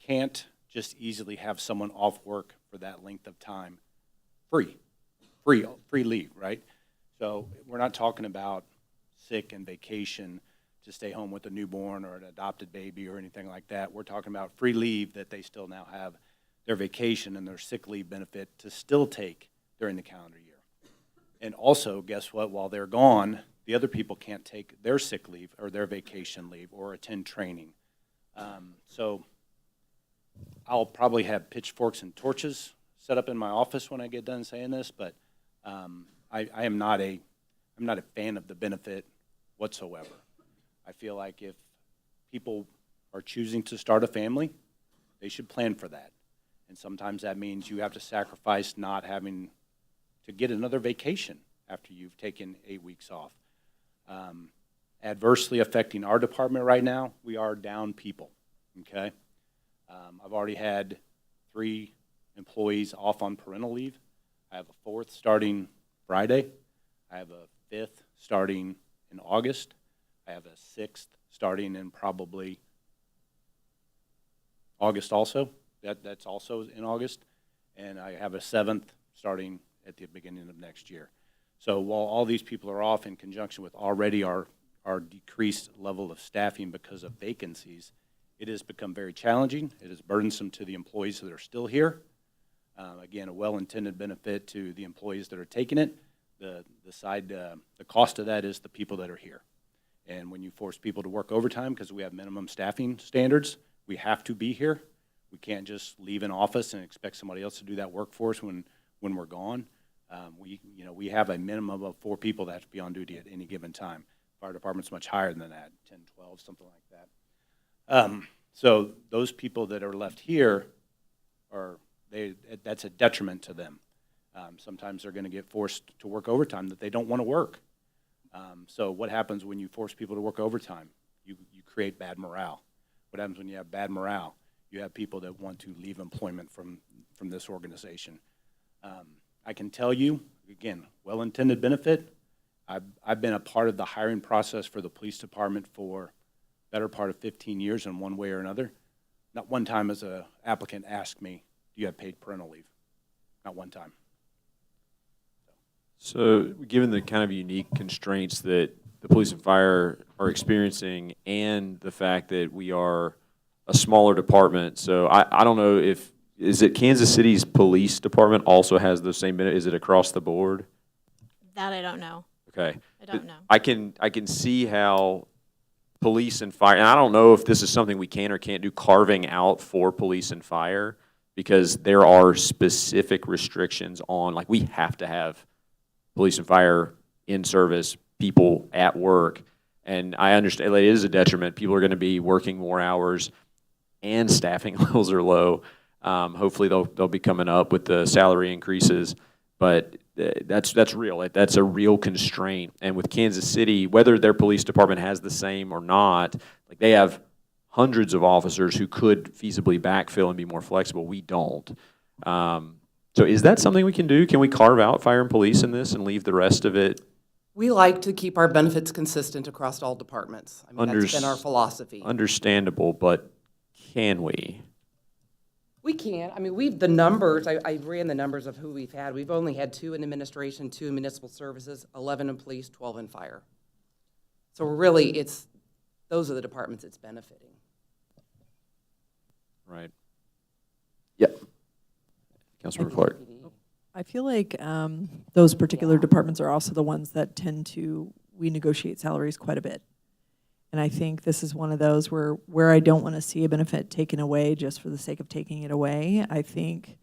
can't just easily have someone off work for that length of time, free leave, right? So we're not talking about sick and vacation to stay home with a newborn or an adopted baby or anything like that. We're talking about free leave that they still now have their vacation and their sick leave benefit to still take during the calendar year. And also, guess what? While they're gone, the other people can't take their sick leave or their vacation leave or attend training. So I'll probably have pitchforks and torches set up in my office when I get done saying this, but I'm not a fan of the benefit whatsoever. I feel like if people are choosing to start a family, they should plan for that. And sometimes that means you have to sacrifice not having to get another vacation after you've taken 8 weeks off. Adversely affecting our department right now, we are down people, okay? I've already had 3 employees off on parental leave. I have a 4th starting Friday. I have a 5th starting in August. I have a 6th starting in probably August also. That's also in August. And I have a 7th starting at the beginning of next year. So while all these people are off in conjunction with already our decreased level of staffing because of vacancies, it has become very challenging. It is burdensome to the employees that are still here. Again, a well-intended benefit to the employees that are taking it. The cost of that is the people that are here. And when you force people to work overtime because we have minimum staffing standards, we have to be here. We can't just leave an office and expect somebody else to do that work for us when we're gone. We have a minimum of 4 people that have to be on duty at any given time. Fire department's much higher than that, 10, 12, something like that. So those people that are left here that's a detriment to them. Sometimes they're going to get forced to work overtime that they don't want to work. So what happens when you force people to work overtime? You create bad morale. What happens when you have bad morale? You have people that want to leave employment from this organization. I can tell you, again, well-intended benefit. I've been a part of the hiring process for the police department for better part of 15 years in one way or another. Not one time has an applicant asked me, do you have paid parental leave? Not one time. So given the kind of unique constraints that the police and fire are experiencing and the fact that we are a smaller department, so I don't know is it Kansas City's police department also has the same, is it across the board? That I don't know. Okay. I don't know. I can see how police and fire, and I don't know if this is something we can or can't do, carving out for police and fire, because there are specific restrictions on, like, we have to have police and fire in service, people at work, and I understand it is a detriment. People are going to be working more hours, and staffing levels are low. Hopefully they'll be coming up with the salary increases, but that's real. That's a real constraint. And with Kansas City, whether their police department has the same or not, like, they have hundreds of officers who could feasibly backfill and be more flexible. We don't. So is that something we can do? Can we carve out fire and police in this and leave the rest of it? We like to keep our benefits consistent across all departments. I mean, that's been our philosophy. Understandable, but can we? We can. I mean, the numbers, I ran the numbers of who we've had. We've only had 2 in administration, 2 in municipal services, 11 in police, 12 in fire. So really, those are the departments it's benefiting. Right. Yep. Councilmember Clark. I feel like those particular departments are also the ones that tend to, we negotiate salaries quite a bit. And I think this is one of those where I don't want to see a benefit taken away just for the sake of taking it away. I think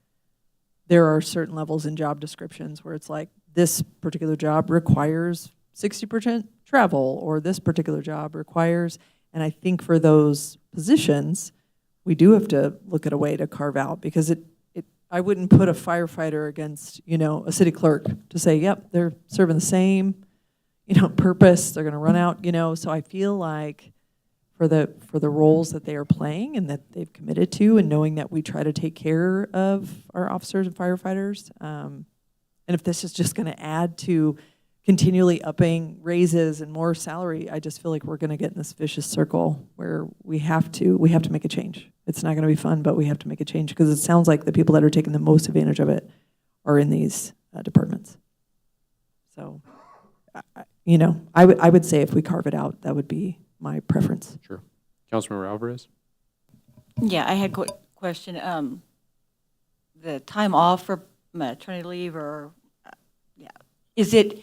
there are certain levels in job descriptions where it's like, this particular job requires 60% travel, or this particular job requires, and I think for those positions, we do have to look at a way to carve out, because I wouldn't put a firefighter against, a city clerk to say, yep, they're serving the same, purpose, they're going to run out, So I feel like for the roles that they are playing and that they've committed to, and knowing that we try to take care of our officers and firefighters, and if this is just going to add to continually upping raises and more salary, I just feel like we're going to get in this vicious circle where we have to make a change. It's not going to be fun, but we have to make a change, because it sounds like the people that are taking the most advantage of it are in these departments. So, I would say if we carve it out, that would be my preference. Sure. Councilmember Alvarez? Yeah, I had a question. The time off for maternity leave, is it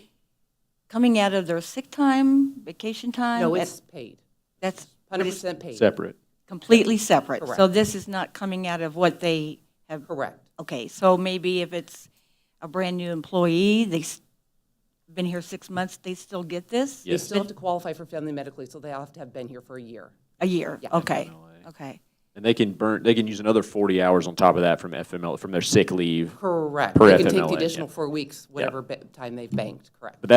coming out of their sick time, vacation time? No, it's paid. That's 100% paid. Separate. Completely separate. Correct. So this is not coming out of what they have. Correct. Okay, so maybe if it's a brand new employee, they've been here 6 months, they still get this? They still have to qualify for family medical leave, so they all have to have been here for a year. A year, Yeah. okay. Okay. And they can use another 40 hours on top of that from FML, from their sick leave. Correct. Per They can take FMLA, the additional yeah. 4 weeks, whatever time they've banked, correct. But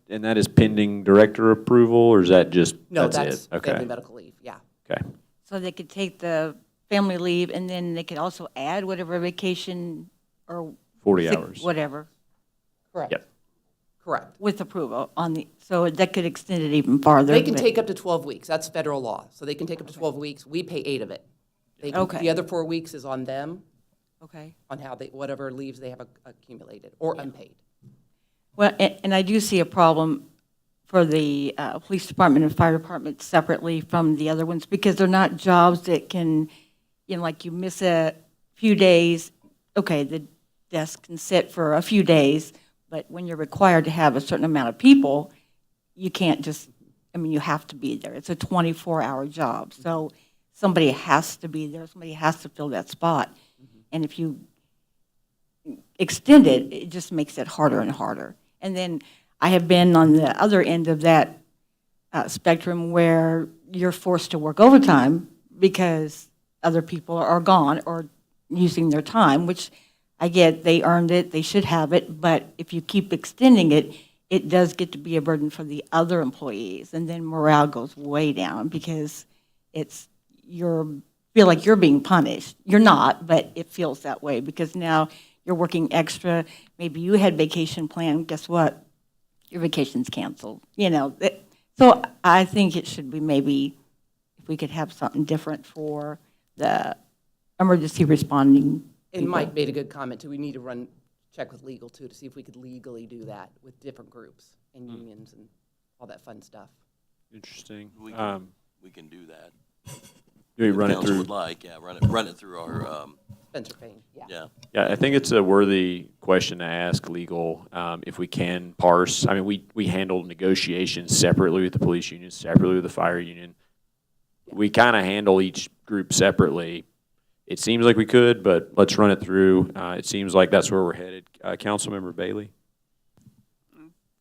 that is pending director approval, or is that just, No, that's it? that's family Okay, medical leave, yeah. okay. So they could take the family leave, and then they could also add whatever vacation or 40 sick- hours. whatever, Correct. Yep. Correct. with approval on the, so that could extend it even farther. They can but- take up to 12 weeks. That's federal law. So they can take up to 12 weeks. We pay 8 of it. They can, Okay. The other 4 weeks is on them, Okay. on how they, whatever leaves they have accumulated or unpaid. Well, and I do see a problem for the police department and fire department separately from the other ones, because they're not jobs that can, like you miss a few days, okay, the desk can sit for a few days, but when you're required to have a certain amount of people, you can't just, you have to be there. It's a 24-hour job. So somebody has to be there, somebody has to fill that spot. And if you extend it, it just makes it harder and harder. And then I have been on the other end of that spectrum where you're forced to work overtime because other people are gone or using their time, which I get, they earned it, they should have it, but if you keep extending it, it does get to be a burden for the other employees, and then morale goes way down because feel like you're being punished. You're not, but it feels that way because now you're working extra. Maybe you had vacation planned. Guess what? Your vacation's canceled. So I think it should be maybe if we could have something different for the emergency responding. And people. Mike made a good comment too. We need to check with legal too to see if we could legally do that with different groups and unions and all that fun stuff. Interesting. We can do that. You run it Council through. would like, yeah, run it through our, Spencer Payne, yeah. yeah. Yeah, I think it's a worthy question to ask legal, if we can parse. We handle negotiations separately with the police union, separately with the fire union. We kind of handle each group separately. It seems like we could, but let's run it through. It seems like that's where we're headed. Councilmember Bailey?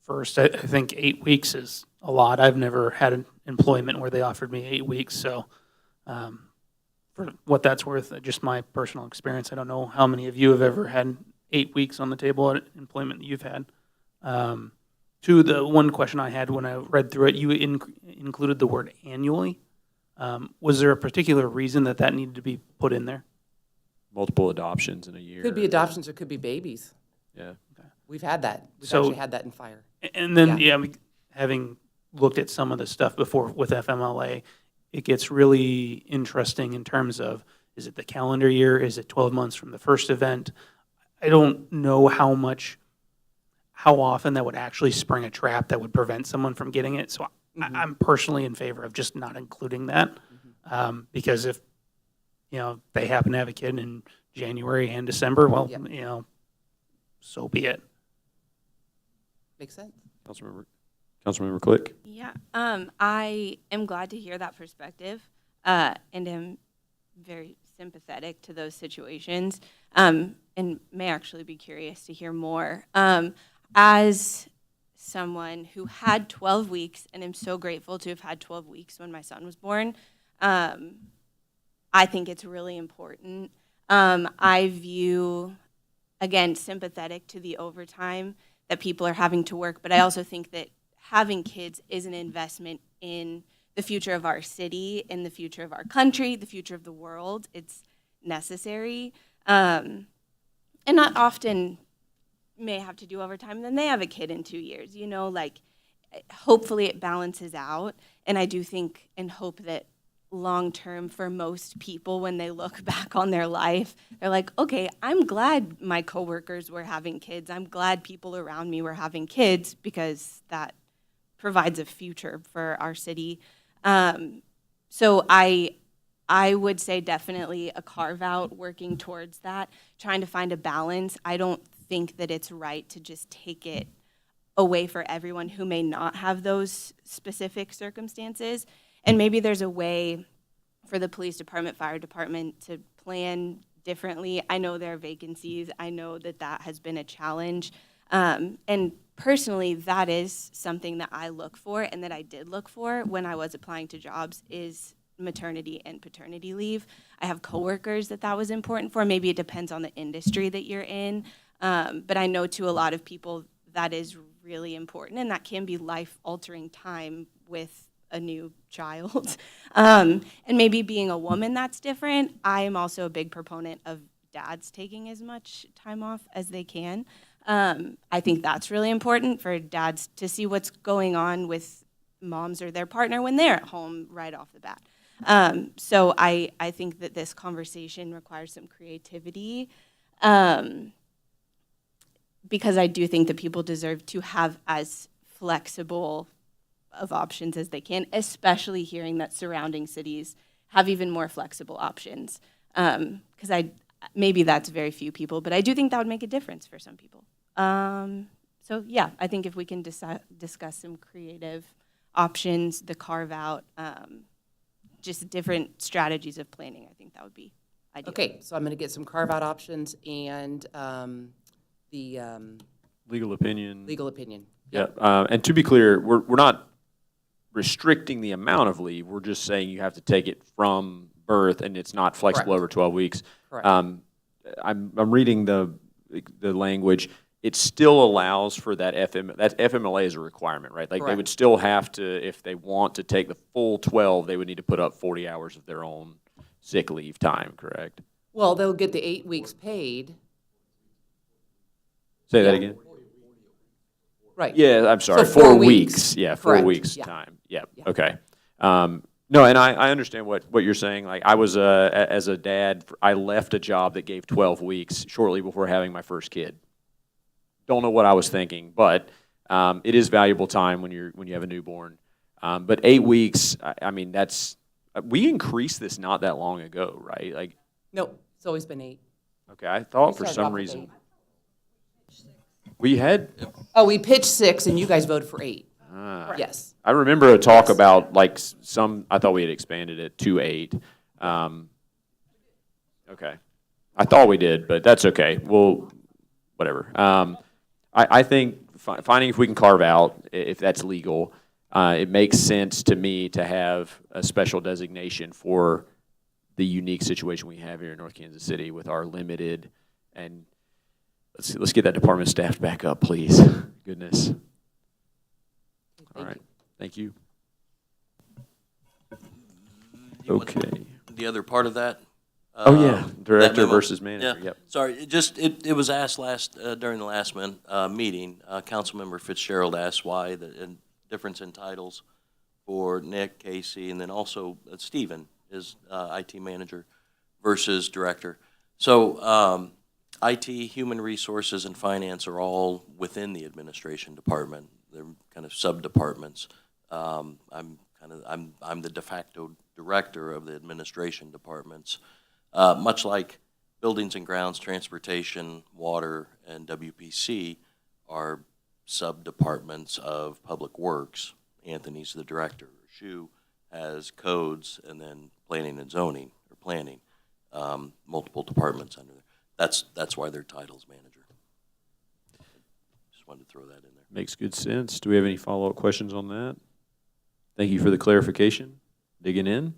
First, I think 8 weeks is a lot. I've never had an employment where they offered me 8 weeks, so for what that's worth, just my personal experience, I don't know how many of you have ever had 8 weeks on the table at employment that you've had. To the one question I had when I read through it, you included the word annually. Was there a particular reason that needed to be put in there? Multiple adoptions in a year. Could be adoptions or could be babies. Yeah. We've had that. We've So- actually had that in fire. And then, having looked at some of the stuff before with FMLA, it gets really interesting in terms of, is it the calendar year? Is it 12 months from the first event? I don't know how often that would actually spring a trap that would prevent someone from getting it. So I'm personally in favor of just not including that. Because if, they happen to have a kid in January and December, well, so be it. Makes sense. Councilmember Click? Yeah, I am glad to hear that perspective, and am very sympathetic to those situations, and may actually be curious to hear more. As someone who had 12 weeks, and am so grateful to have had 12 weeks when my son was born, I think it's really important. I view, again, sympathetic to the overtime that people are having to work, but I also think that having kids is an investment in the future of our city, in the future of our country, the future of the world. It's necessary. And not often may have to do overtime, and then they have a kid in 2 years, hopefully it balances out. And I do think and hope that long term for most people, when they look back on their life, they're like, okay, I'm glad my coworkers were having kids. I'm glad people around me were having kids because that provides a future for our city. So I would say definitely a carve out, working towards that, trying to find a balance. I don't think that it's right to just take it away for everyone who may not have those specific circumstances. And maybe there's a way for the police department, fire department to plan differently. I know there are vacancies. I know that has been a challenge. And personally, that is something that I look for and that I did look for when I was applying to jobs, is maternity and paternity leave. I have coworkers that was important for. Maybe it depends on the industry that you're in. But I know to a lot of people that is really important, and that can be life-altering time with a new child. And maybe being a woman, that's different. I am also a big proponent of dads taking as much time off as they can. I think that's really important for dads to see what's going on with moms or their partner when they're at home right off the bat. So I think that this conversation requires some creativity, because I do think that people deserve to have as flexible of options as they can, especially hearing that surrounding cities have even more flexible options. Because maybe that's very few people, but I do think that would make a difference for some people. So yeah, I think if we can discuss some creative options, the carve out, just different strategies of planning, I think that would be ideal. Okay, so I'm going to get some carve out options and the Legal opinion. legal opinion. Yeah, and to be clear, we're not restricting the amount of leave. We're just saying you have to take it from birth, and it's not flexible Correct. over 12 weeks. Correct. I'm reading the language. It still allows for that FMLA is a requirement, right? Like they Correct. would still have to, if they want to take the full 12, they would need to put up 40 hours of their own sick leave time, correct? Well, they'll get the 8 weeks paid. Say that Yeah. again? Right. Yeah, I'm sorry, So 4 weeks. Yeah, 4 Correct. weeks Yeah. time. Yep, okay. No, and I understand what you're saying. Like I was, as a dad, I left a job that gave 12 weeks shortly before having my first kid. Don't know what I was thinking, but it is valuable time when you have a newborn. But 8 weeks, I mean, we increased this not that long ago, right? Like, No, it's always been 8. okay, I thought We for started some off with reason 8. we had. Oh, we pitched 6 and you guys voted for 8. Yes. I remember a talk about like I thought we had expanded it to 8. Okay. I thought we did, but that's okay. Well, whatever. I think finding if we can carve out, if that's legal, it makes sense to me to have a special designation for the unique situation we have here in North Kansas City with our limited, and let's get that department staffed back up, please. Goodness. All right. Thank you. Okay. The other part of that? Oh, yeah, that director memo. versus manager, Yeah. yep. Sorry, it was asked during the last meeting, Councilmember Fitzgerald asked why the difference in titles for Nick, Casey, and then also Stephen is IT manager versus director. So IT, human resources, and finance are all within the administration department. They're kind of sub-departments. I'm the de facto director of the administration departments. Much like buildings and grounds, transportation, water, and WPC are sub-departments of public works. Anthony's the director. Shu has codes, and then planning and zoning, or planning, multiple departments under there. That's why their title's manager. Just wanted to throw that in there. Makes good sense. Do we have any follow-up questions on that? Thank you for the clarification. Digging in.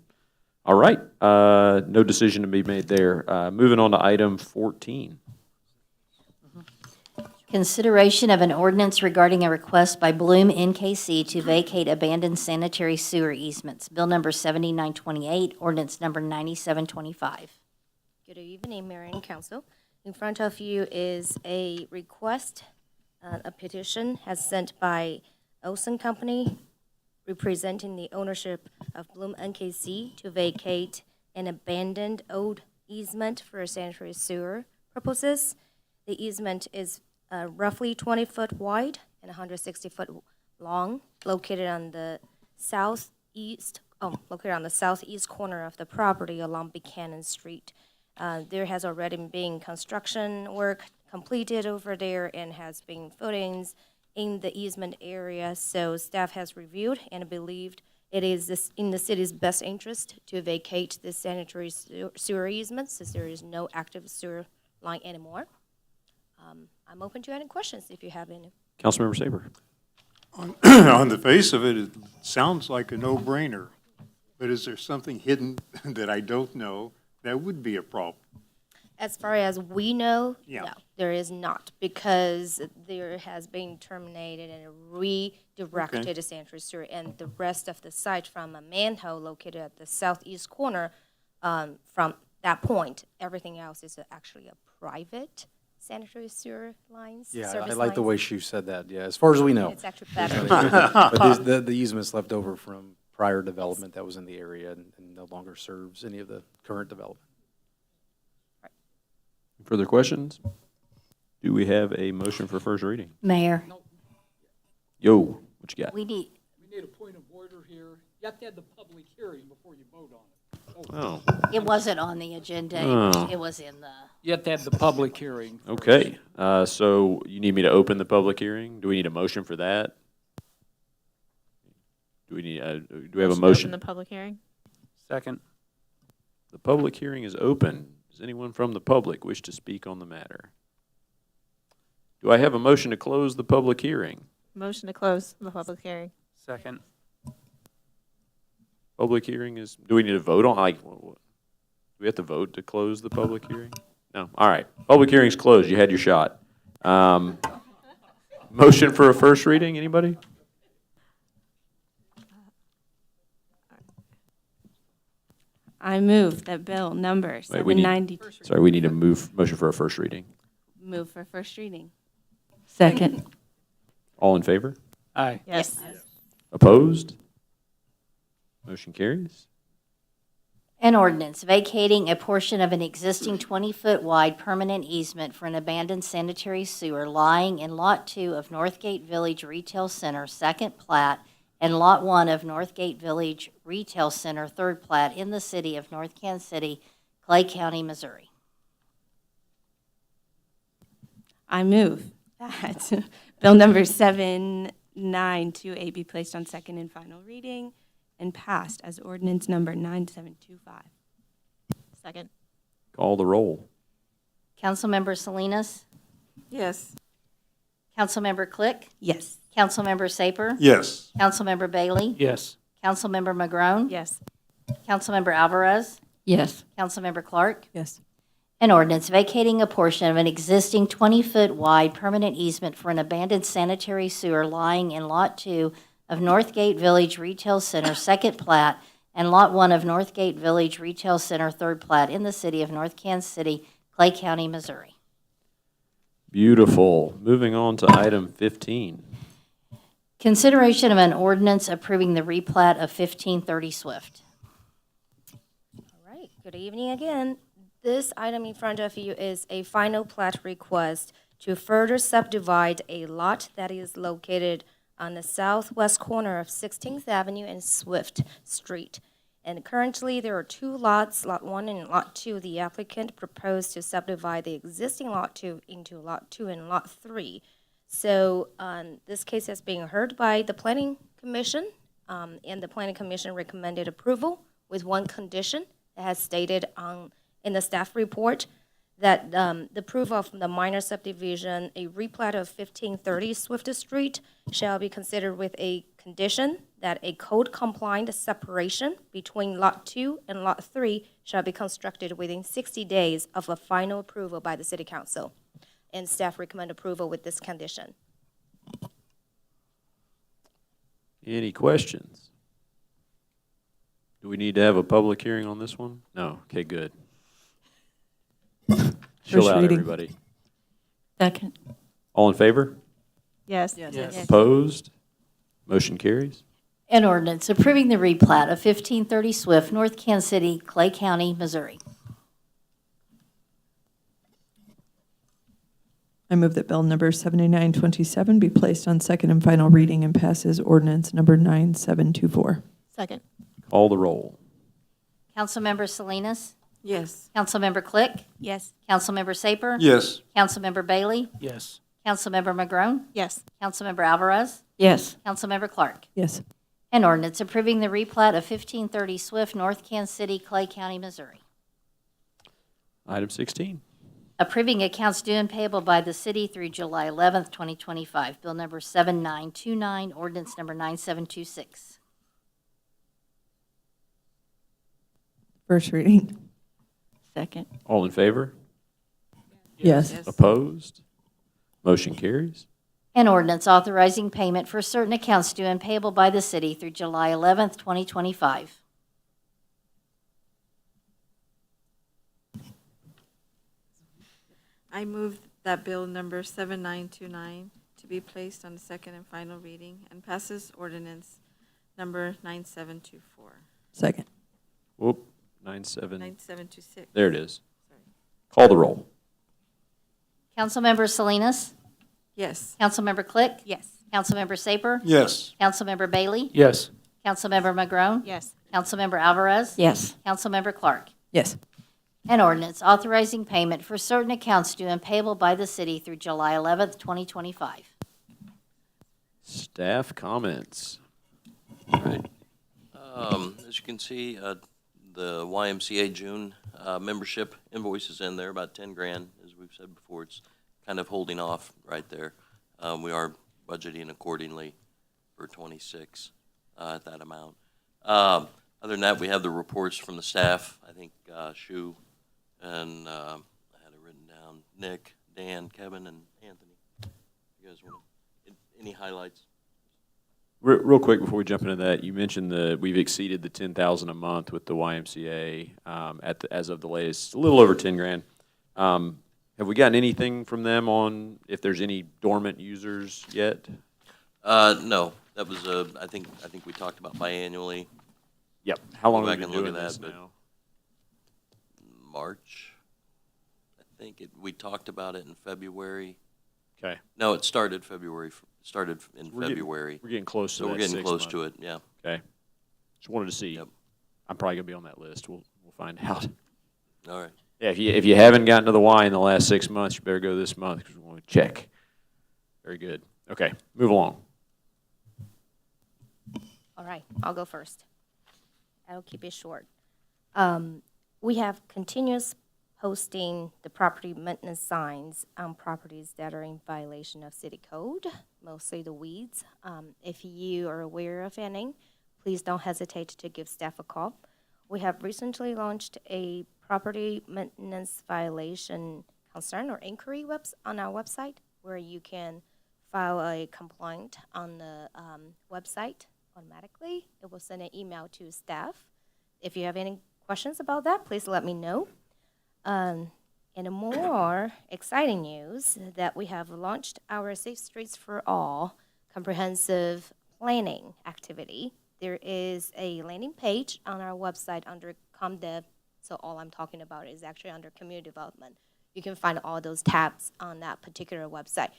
All right. No decision to be made there. Moving on to item 14. Consideration of an ordinance regarding a request by Bloom NKC to vacate abandoned sanitary sewer easements. Bill number 7928, ordinance number 9725. Good evening, Mayor and Council. In front of you is a request, a petition has sent by Olson Company representing the ownership of Bloom NKC to vacate an abandoned old easement for sanitary sewer purposes. The easement is roughly 20 foot wide and 160 foot long, located on the southeast corner of the property along Buchanan Street. There has already been construction work completed over there and has been footings in the easement area. So staff has reviewed and believed it is in the city's best interest to vacate the sanitary sewer easements since there is no active sewer line anymore. I'm open to any questions if you have any. Councilmember Saber. On the face of it, it sounds like a no-brainer. but is there something hidden that I don't know that would be a problem? As far as we know, Yeah. no, there is not, because there has been terminated and redirected to sanitary sewer, and the rest of the site from a manhole located at the southeast corner, from that point, everything else is actually a private sanitary sewer lines, Yeah, I service like the lines. way she said that, yeah, as far as we know. It's actually better. But the easement's left over from prior development that was in the area and no longer serves any of the current development. Further questions? Do we have a motion for first reading? Mayor, Yo, what you got? we need, We need a point of order here. You have to have the public hearing before you vote on it. Oh, it wasn't on the agenda. Oh. It was in the, You have to have the public hearing. okay. So you need me to open the public hearing? Do we need a motion for that? Do we need, do we have a To motion? Open the public hearing. Second. The public hearing is open. Does anyone from the public wish to speak on the matter? Do I have a motion to close the public hearing? Motion to close the public hearing. Second. Public hearing is, do we need to vote on, like, do we have to vote to close the public hearing? No, all right. Public hearing's closed. You had your shot. Motion for a first reading, anybody? I move that bill number Wait, we need- 792 Sorry, we need to motion for a first reading. move for first reading. Second. All in favor? Aye. Yes. Opposed? Motion carries. an ordinance vacating a portion of an existing 20-foot wide permanent easement for an abandoned sanitary sewer lying in Lot 2 of Northgate Village Retail Center, second plat, and Lot 1 of Northgate Village Retail Center, third plat, in the city of North Kansas City, Clay County, Missouri. I move that bill number 792A be placed on second and final reading and passed as ordinance number 9725. Second. Call the roll. Councilmember Salinas? Yes. Councilmember Click? Yes. Councilmember Saper? Yes. Councilmember Bailey? Yes. Councilmember McGrone? Yes. Councilmember Alvarez? Yes. Councilmember Clark? Yes. An ordinance vacating a portion of an existing 20-foot wide permanent easement for an abandoned sanitary sewer lying in Lot 2 of Northgate Village Retail Center, second plat, and Lot 1 of Northgate Village Retail Center, third plat, in the city of North Kansas City, Clay County, Missouri. Beautiful. Moving on to item 15. Consideration of an ordinance approving the replat of 1530 Swift. All right, good evening again. This item in front of you is a final plat request to further subdivide a lot that is located on the southwest corner of 16th Avenue and Swift Street. And currently, there are two lots, Lot 1 and Lot 2. The applicant proposed to subdivide the existing Lot 2 into Lot 2 and Lot 3. So this case has been heard by the Planning Commission, and the Planning Commission recommended approval with one condition that has stated in the staff report that the approval of the minor subdivision, a replat of 1530 Swift Street, shall be considered with a condition that a code-compliant separation between Lot 2 and Lot 3 shall be constructed within 60 days of a final approval by the City Council. And staff recommend approval with this condition. Any questions? Do we need to have a public hearing on this one? No? Okay, good. Chill First out, reading. everybody. Second. All in favor? Yes. Yes. Opposed? Motion carries. An ordinance approving the replat of 1530 Swift, North Kansas City, Clay County, Missouri. I move that bill number 7927 be placed on second and final reading and passes ordinance number 9724. Second. Call the roll. Councilmember Salinas? Yes. Councilmember Click? Yes. Councilmember Saper? Yes. Councilmember Bailey? Yes. Councilmember McGrone? Yes. Councilmember Alvarez? Yes. Councilmember Clark? Yes. An ordinance approving the replat of 1530 Swift, North Kansas City, Clay County, Missouri. Item 16. Approving accounts due and payable by the city through July 11th, 2025. Bill number 7929, ordinance number 9726. First reading. Second. All in favor? Yes. Opposed? Motion carries. An ordinance authorizing payment for certain accounts due and payable by the city through July 11th, 2025. I move that bill number 7929 to be placed on the second and final reading and passes ordinance number 9724. Second. Whoop, 97. 9726. There it is. Call the roll. Councilmember Salinas? Yes. Councilmember Click? Yes. Councilmember Saper? Yes. Councilmember Bailey? Yes. Councilmember Magrone? Yes. Councilmember Alvarez? Yes. Councilmember Clark? Yes. An ordinance authorizing payment for certain accounts due and payable by the city through July 11th, 2025. Staff comments. All right. As you can see, the YMCA June membership invoice is in there, about 10 grand, as we've said before. It's kind of holding off right there. We are budgeting accordingly for 26 at that amount. Other than that, we have the reports from the staff. I think Shu and I had it written down, Nick, Dan, Kevin, and Anthony. You guys want any highlights? Real quick before we jump into that, you mentioned we've exceeded the 10,000 a month with the YMCA as of the latest, a little over 10 grand. Have we gotten anything from them on if there's any dormant users yet? No, that was I think we talked about biannually. Yep. How long Go have back we and been look doing at this that, but now? March. I think we talked about it in February. Okay. No, it started February. Started in We're getting- February. we're getting close to So that we're getting 6 close month. to it. Yeah. Okay. Just wanted to see. Yep. I'm probably gonna be on that list. We'll find out. All right. Yeah, if you haven't gotten to the Y in the last 6 months, you better go this month because we want to check. Very good. Okay, move along. All right, I'll go first. I'll keep it short. We have continuous posting the property maintenance signs on properties that are in violation of city code, mostly the weeds. If you are aware of any, please don't hesitate to give staff a call. We have recently launched a property maintenance violation concern or inquiry on our website where you can file a complaint on the website automatically. It will send an email to staff. If you have any questions about that, please let me know. And a more exciting news that we have launched our Safe Streets for All comprehensive planning activity. There is a landing page on our website under ComDev, so all I'm talking about is actually under community development. You can find all those tabs on that particular website.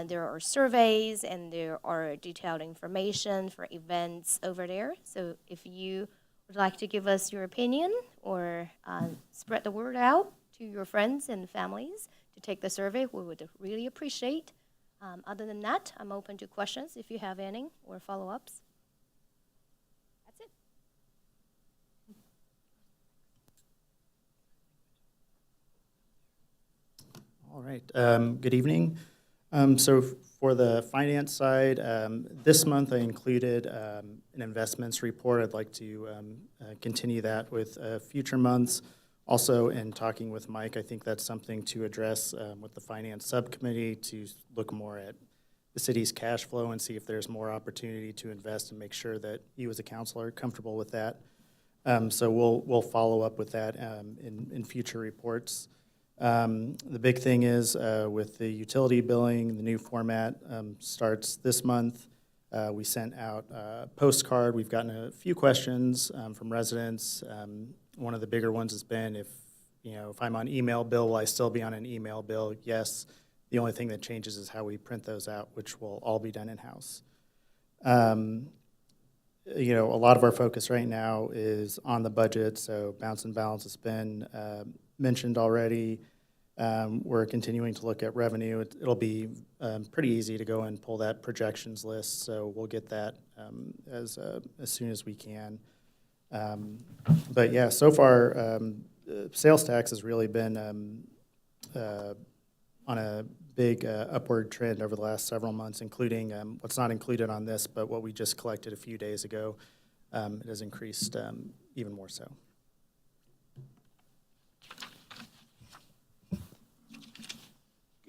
There are surveys and there are detailed information for events over there. So if you would like to give us your opinion or spread the word out to your friends and families to take the survey, we would really appreciate. Other than that, I'm open to questions if you have any or follow-ups. That's it. All right, good evening. So for the finance side, this month I included an investments report. I'd like to continue that with future months. Also, in talking with Mike, I think that's something to address with the finance subcommittee to look more at the city's cash flow and see if there's more opportunity to invest and make sure that you as a council are comfortable with that. So we'll follow up with that in future reports. The big thing is with the utility billing, the new format starts this month. We sent out a postcard. We've gotten a few questions from residents. One of the bigger ones has been if I'm on email bill, will I still be on an email bill? Yes. The only thing that changes is how we print those out, which will all be done in-house. A lot of our focus right now is on the budget, so bounce and balance has been mentioned already. We're continuing to look at revenue. It'll be pretty easy to go and pull that projections list, so we'll get that as soon as we can. But yeah, so far, sales tax has really been on a big upward trend over the last several months, including what's not included on this, but what we just collected a few days ago. It has increased even more so.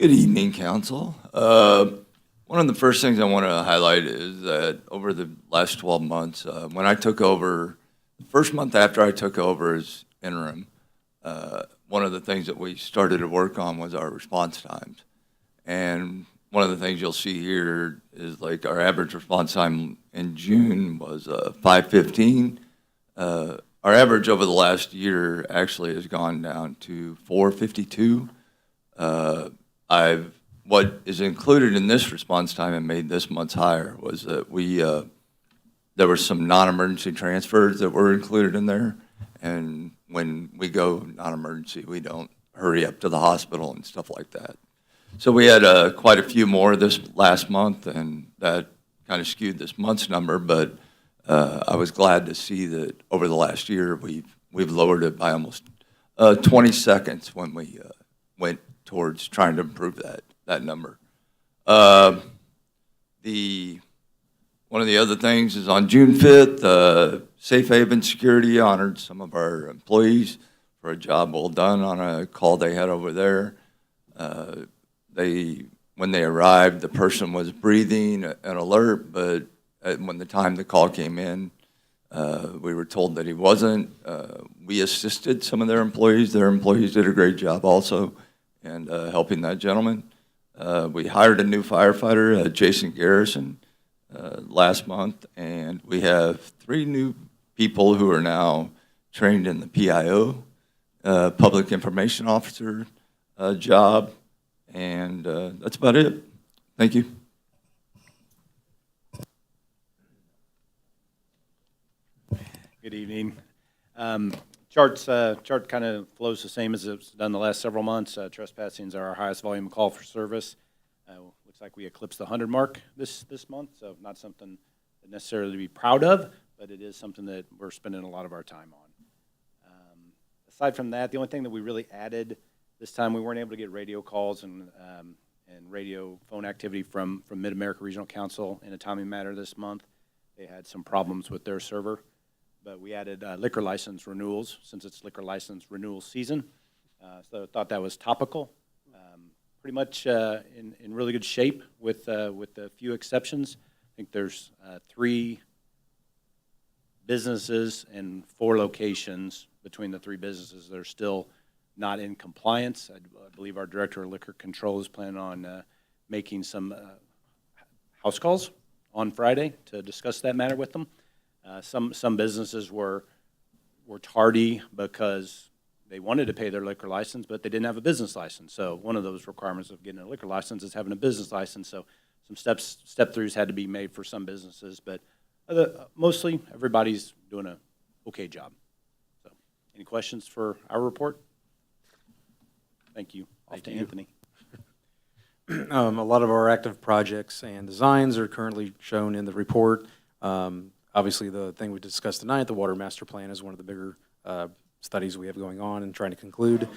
Good evening, council. One of the first things I want to highlight is that over the last 12 months, when I took over, the first month after I took over as interim, one of the things that we started to work on was our response times. And one of the things you'll see here is like our average response time in June was 5:15. Our average over the last year actually has gone down to 4:52. What is included in this response time and made this month's higher was that there were some non-emergency transfers that were included in there. And when we go non-emergency, we don't hurry up to the hospital and stuff like that. So we had quite a few more this last month, and that kind of skewed this month's number. But I was glad to see that over the last year, we've lowered it by almost 20 seconds when we went towards trying to improve that number. One of the other things is on June 5th, Safe Haven Security honored some of our employees for a job well done on a call they had over there. When they arrived, the person was breathing and alert, but when the time the call came in, we were told that he wasn't. We assisted some of their employees. Their employees did a great job also in helping that gentleman. We hired a new firefighter, Jason Garrison, last month, and we have 3 new people who are now trained in the PIO, Public Information Officer job, and that's about it. Thank you. Good evening. Chart kind of flows the same as it's done the last several months. Trespassings are our highest volume call for service. Looks like we eclipsed the 100 mark this month, so not something necessarily to be proud of, but it is something that we're spending a lot of our time on. Aside from that, the only thing that we really added this time, we weren't able to get radio calls and radio phone activity from Mid-America Regional Council in a timely manner this month. They had some problems with their server. But we added liquor license renewals since it's liquor license renewal season. So I thought that was topical. Pretty much in really good shape with a few exceptions. I think there's 3 businesses and 4 locations between the 3 businesses that are still not in compliance. I believe our Director of Liquor Control is planning on making some house calls on Friday to discuss that matter with them. Some businesses were tardy because they wanted to pay their liquor license, but they didn't have a business license. So one of those requirements of getting a liquor license is having a business license. So some step-throughs had to be made for some businesses, but mostly everybody's doing a okay job. So any questions for our report? Thank you. Off to Anthony. A lot of our active projects and designs are currently shown in the report. Obviously, the thing we discussed tonight, the Water Master Plan, is one of the bigger studies we have going on and trying to conclude.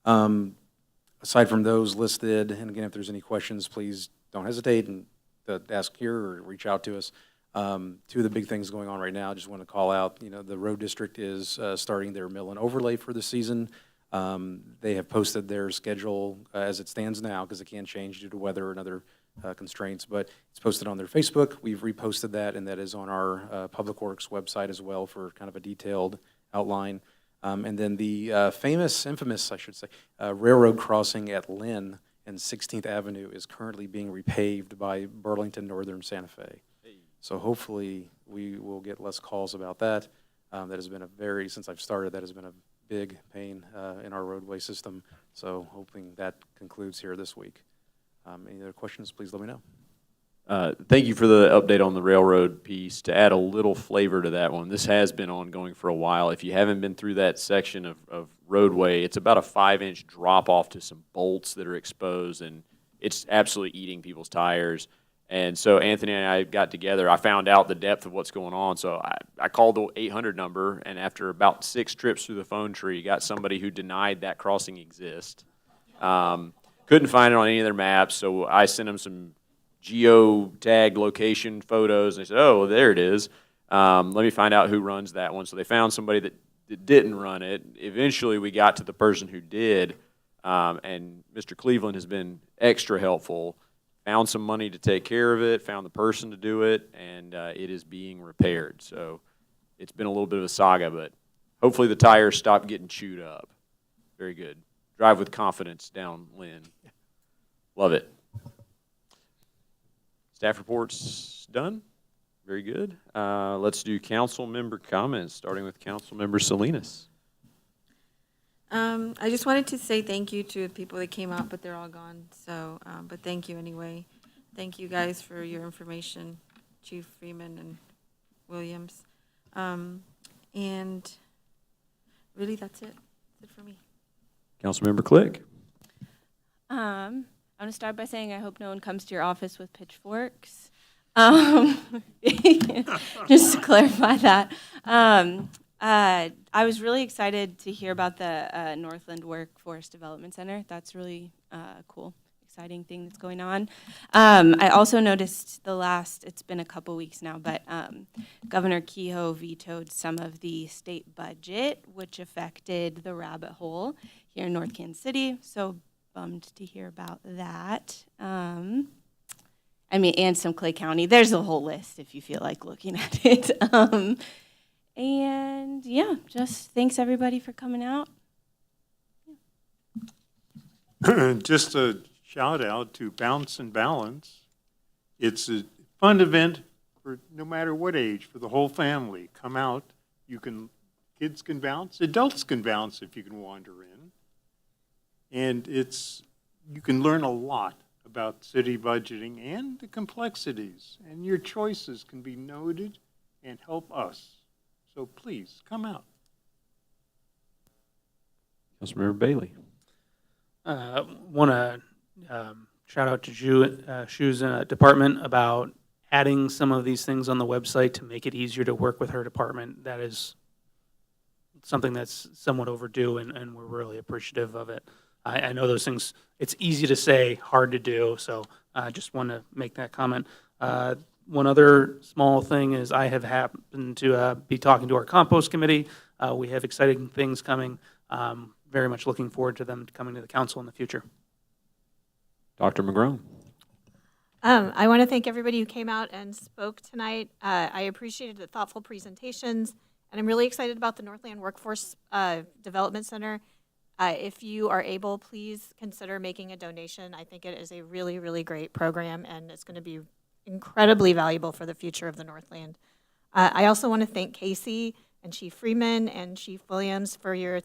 Aside from those listed, and again, if there's any questions, please don't hesitate and to ask here or reach out to us. 2 of the big things going on right now, I just want to call out, the road district is starting their mill and overlay for the season. They have posted their schedule as it stands now, because it can change due to weather and other constraints, but it's posted on their Facebook. We've reposted that, and that is on our Public Works website as well for kind of a detailed outline. And then the infamous, I should say, railroad crossing at Lynn and 16th Avenue is currently being repaved by Burlington Northern Santa Fe. So hopefully we will get less calls about that. That has been since I've started, that has been a big pain in our roadway system. So hoping that concludes here this week. Any other questions, please let me know. Thank you for the update on the railroad piece. To add a little flavor to that one, this has been ongoing for a while. If you haven't been through that section of roadway, it's about a 5-inch drop off to some bolts that are exposed, and it's absolutely eating people's tires. And so Anthony and I got together. I found out the depth of what's going on, so I called the 800 number, and after about 6 trips through the phone tree, got somebody who denied that crossing exists. Couldn't find it on any of their maps, so I sent them some geo-tagged location photos, and they said, oh, there it is. Let me find out who runs that one. So they found somebody that didn't run it. Eventually, we got to the person who did. And Mr. Cleveland has been extra helpful, found some money to take care of it, found the person to do it, and it is being repaired. So it's been a little bit of a saga, but hopefully the tires stop getting chewed up. Very good. Drive with confidence down Lynn. Love it. Staff reports done. Very good. Let's do council member comments, starting with council member Salinas. I just wanted to say thank you to the people that came out, but they're all gone. So, but thank you anyway. Thank you guys for your information, Chief Freeman and Williams. And really, that's it. That's it for me. Councilmember Click. I'm going to start by saying I hope no one comes to your office with pitchforks. Just to clarify that. I was really excited to hear about the Northland Workforce Development Center. That's really cool, exciting thing that's going on. I also noticed it's been a couple weeks now, but Governor Kehoe vetoed some of the state budget, which affected the rabbit hole here in North Kansas City. So bummed to hear about that. And some Clay County. There's a whole list if you feel like looking at it. And yeah, just thanks everybody for coming out. Just a shout out to Bounce and Balance. It's a fun event for no matter what age, for the whole family. Come out. Kids can bounce, adults can bounce if you can wander in. And you can learn a lot about city budgeting and the complexities, and your choices can be noted and help us. So please, come out. Councilmember Bailey. Want to shout out to Shu's department about adding some of these things on the website to make it easier to work with her department. That is something that's somewhat overdue, and we're really appreciative of it. I know those things, it's easy to say, hard to do, so I just want to make that comment. One other small thing is I have happened to be talking to our compost committee. We have exciting things coming. Very much looking forward to them coming to the council in the future. Dr. McGrone. I want to thank everybody who came out and spoke tonight. I appreciated the thoughtful presentations, and I'm really excited about the Northland Workforce Development Center. If you are able, please consider making a donation. I think it is a really, really great program, and it's going to be incredibly valuable for the future of the Northland. I also want to thank Casey and Chief Freeman and Chief Williams for your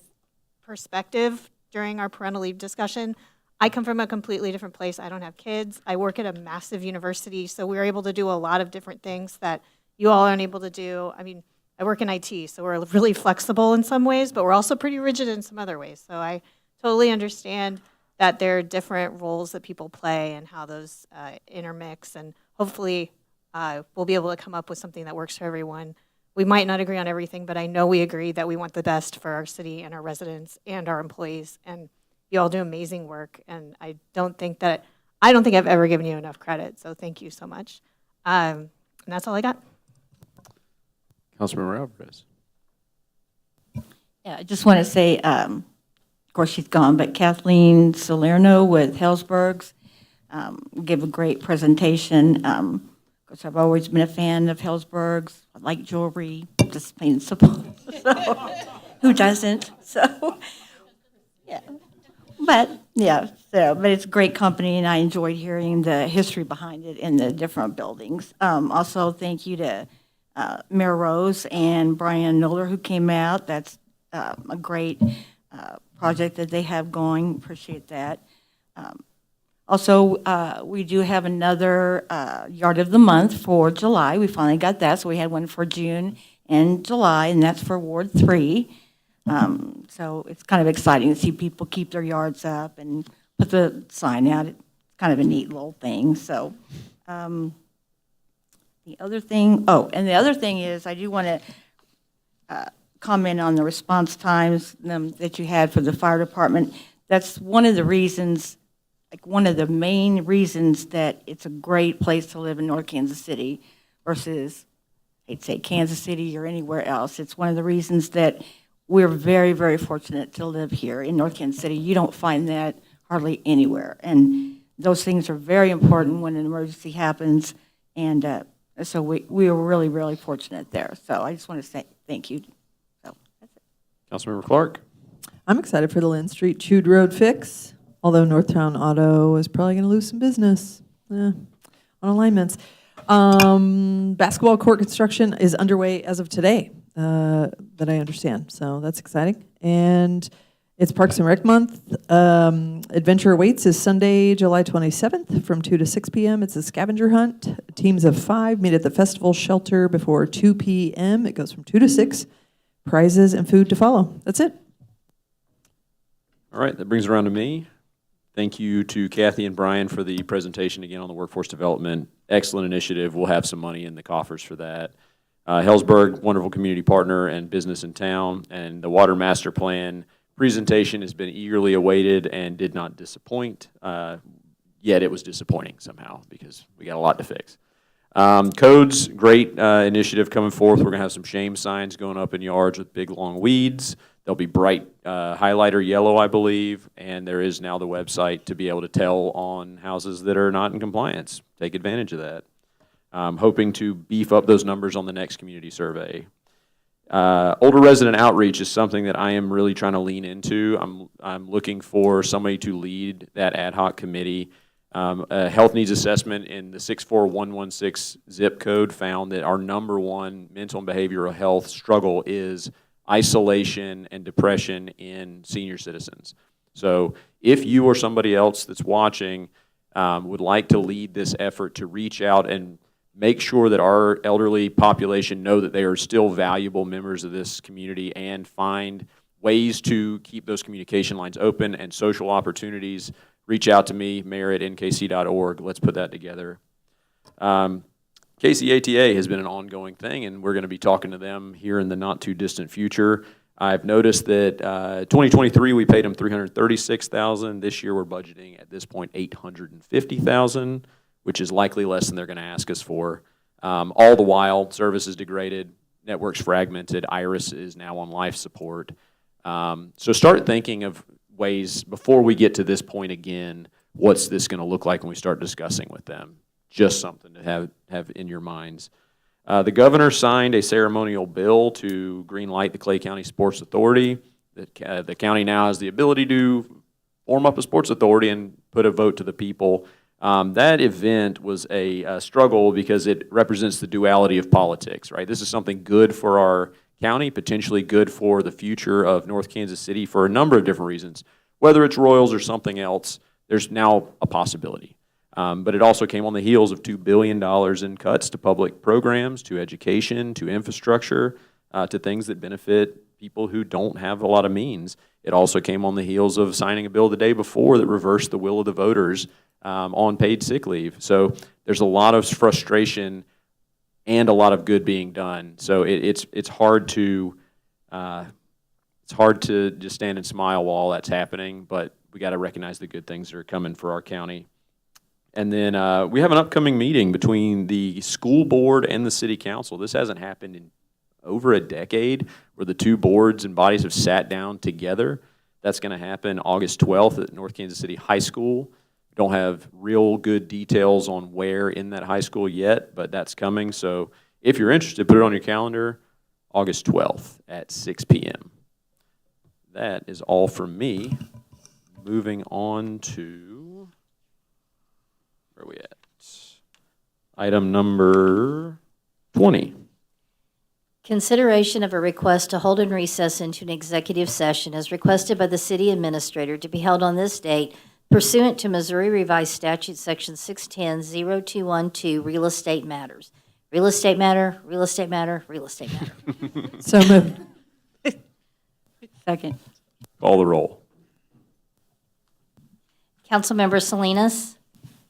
perspective during our parental leave discussion. I come from a completely different place. I don't have kids. I work at a massive university, so we're able to do a lot of different things that you all aren't able to do. I work in IT, so we're really flexible in some ways, but we're also pretty rigid in some other ways. So I totally understand that there are different roles that people play and how those intermix, and hopefully we'll be able to come up with something that works for everyone. We might not agree on everything, but I know we agree that we want the best for our city and our residents and our employees, and you all do amazing work, and I don't think I've ever given you enough credit, so thank you so much. And that's all I got. Councilmember Alvarez. Yeah, I just want to say, of course she's gone, but Kathleen Salerno with Hellsberg's gave a great presentation. Of course, I've always been a fan of Hellsberg's. I like jewelry, just plain and simple. So, who doesn't? So, yeah. But it's a great company, and I enjoyed hearing the history behind it in the different buildings. Also, thank you to Mayor Rose and Brian Miller who came out. That's a great project that they have going. Appreciate that. Also, we do have another Yard of the Month for July. We finally got that, so we had one for June and July, and that's for Ward 3. So it's kind of exciting to see people keep their yards up and put the sign out. It's kind of a neat little thing. So the other thing is I do want to comment on the response times that you had for the fire department. That's one of the reasons, one of the main reasons that it's a great place to live in North Kansas City versus, I'd say, Kansas City or anywhere else. It's one of the reasons that we're very, very fortunate to live here in North Kansas City. You don't find that hardly anywhere. And those things are very important when an emergency happens. And so we are really, really fortunate there. So I just want to say thank you. So that's it. Councilmember Clark? I'm excited for the Lynn Street Chewed Road fix, although Northtown Auto is probably going to lose some business on alignments. Basketball court construction is underway as of today, that I understand. So that's exciting. And it's Parks and Rec Month. Adventure Awaits is Sunday, July 27th from 2 to 6 p.m. It's a scavenger hunt. Teams of 5 meet at the festival shelter before 2 p.m. It goes from 2 to 6. Prizes and food to follow. That's it. All right, that brings it around to me. Thank you to Kathy and Brian for the presentation again on the workforce development. Excellent initiative. We'll have some money in the coffers for that. Hellsburg, wonderful community partner and business in town. And the Water Master Plan presentation has been eagerly awaited and did not disappoint. Yet it was disappointing somehow because we got a lot to fix. Codes, great initiative coming forth. We're going to have some shame signs going up in yards with big long weeds. They'll be bright highlighter yellow, I believe, and there is now the website to be able to tell on houses that are not in compliance. Take advantage of that. Hoping to beef up those numbers on the next community survey. Older resident outreach is something that I am really trying to lean into. I'm looking for somebody to lead that ad hoc committee. A health needs assessment in the 64116 zip code found that our #1 mental and behavioral health struggle is isolation and depression in senior citizens. So if you or somebody else that's watching would like to lead this effort to reach out and make sure that our elderly population know that they are still valuable members of this community and find ways to keep those communication lines open and social opportunities, reach out to me, mayor@nkc.org. Let's put that together. KCATA has been an ongoing thing, and we're going to be talking to them here in the not-too-distant future. I've noticed that 2023, we paid them $336,000. This year, we're budgeting, at this point, $850,000, which is likely less than they're going to ask us for. All the while, service is degraded, network's fragmented, IRIS is now on life support. So start thinking of ways, before we get to this point again, what's this going to look like when we start discussing with them? Just something to have in your minds. The governor signed a ceremonial bill to greenlight the Clay County Sports Authority. The county now has the ability to form up a sports authority and put a vote to the people. That event was a struggle because it represents the duality of politics, right? This is something good for our county, potentially good for the future of North Kansas City for a number of different reasons. Whether it's Royals or something else, there's now a possibility. But it also came on the heels of $2 billion in cuts to public programs, to education, to infrastructure, to things that benefit people who don't have a lot of means. It also came on the heels of signing a bill the day before that reversed the will of the voters on paid sick leave. So there's a lot of frustration and a lot of good being done. So it's hard to just stand and smile while all that's happening, but we got to recognize the good things that are coming for our county. And then we have an upcoming meeting between the school board and the city council. This hasn't happened in over a decade where the two boards and bodies have sat down together. That's going to happen August 12th at North Kansas City High School. Don't have real good details on where in that high school yet, but that's coming. So if you're interested, put it on your calendar, August 12th at 6 p.m. That is all from me. Moving on to, where are we at? Item number 20. Consideration of a request to hold and recess into an executive session as requested by the city administrator to be held on this date pursuant to Missouri Revised Statute Section 610-0212, real estate matters. Real estate matter, real estate matter, real estate matter. So moved. Second. Call the roll. Councilmember Salinas?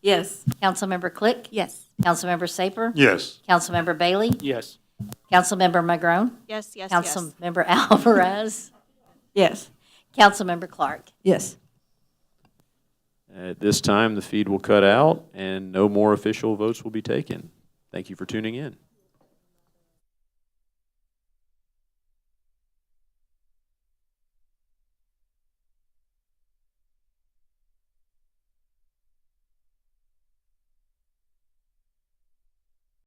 Yes. Councilmember Click? Yes. Councilmember Saper? Yes. Councilmember Bailey? Yes. Councilmember Magrone? Yes, yes, yes. Councilmember Alvarez? Yes. Councilmember Clark? Yes. At this time, the feed will cut out and no more official votes will be taken. Thank you for tuning in.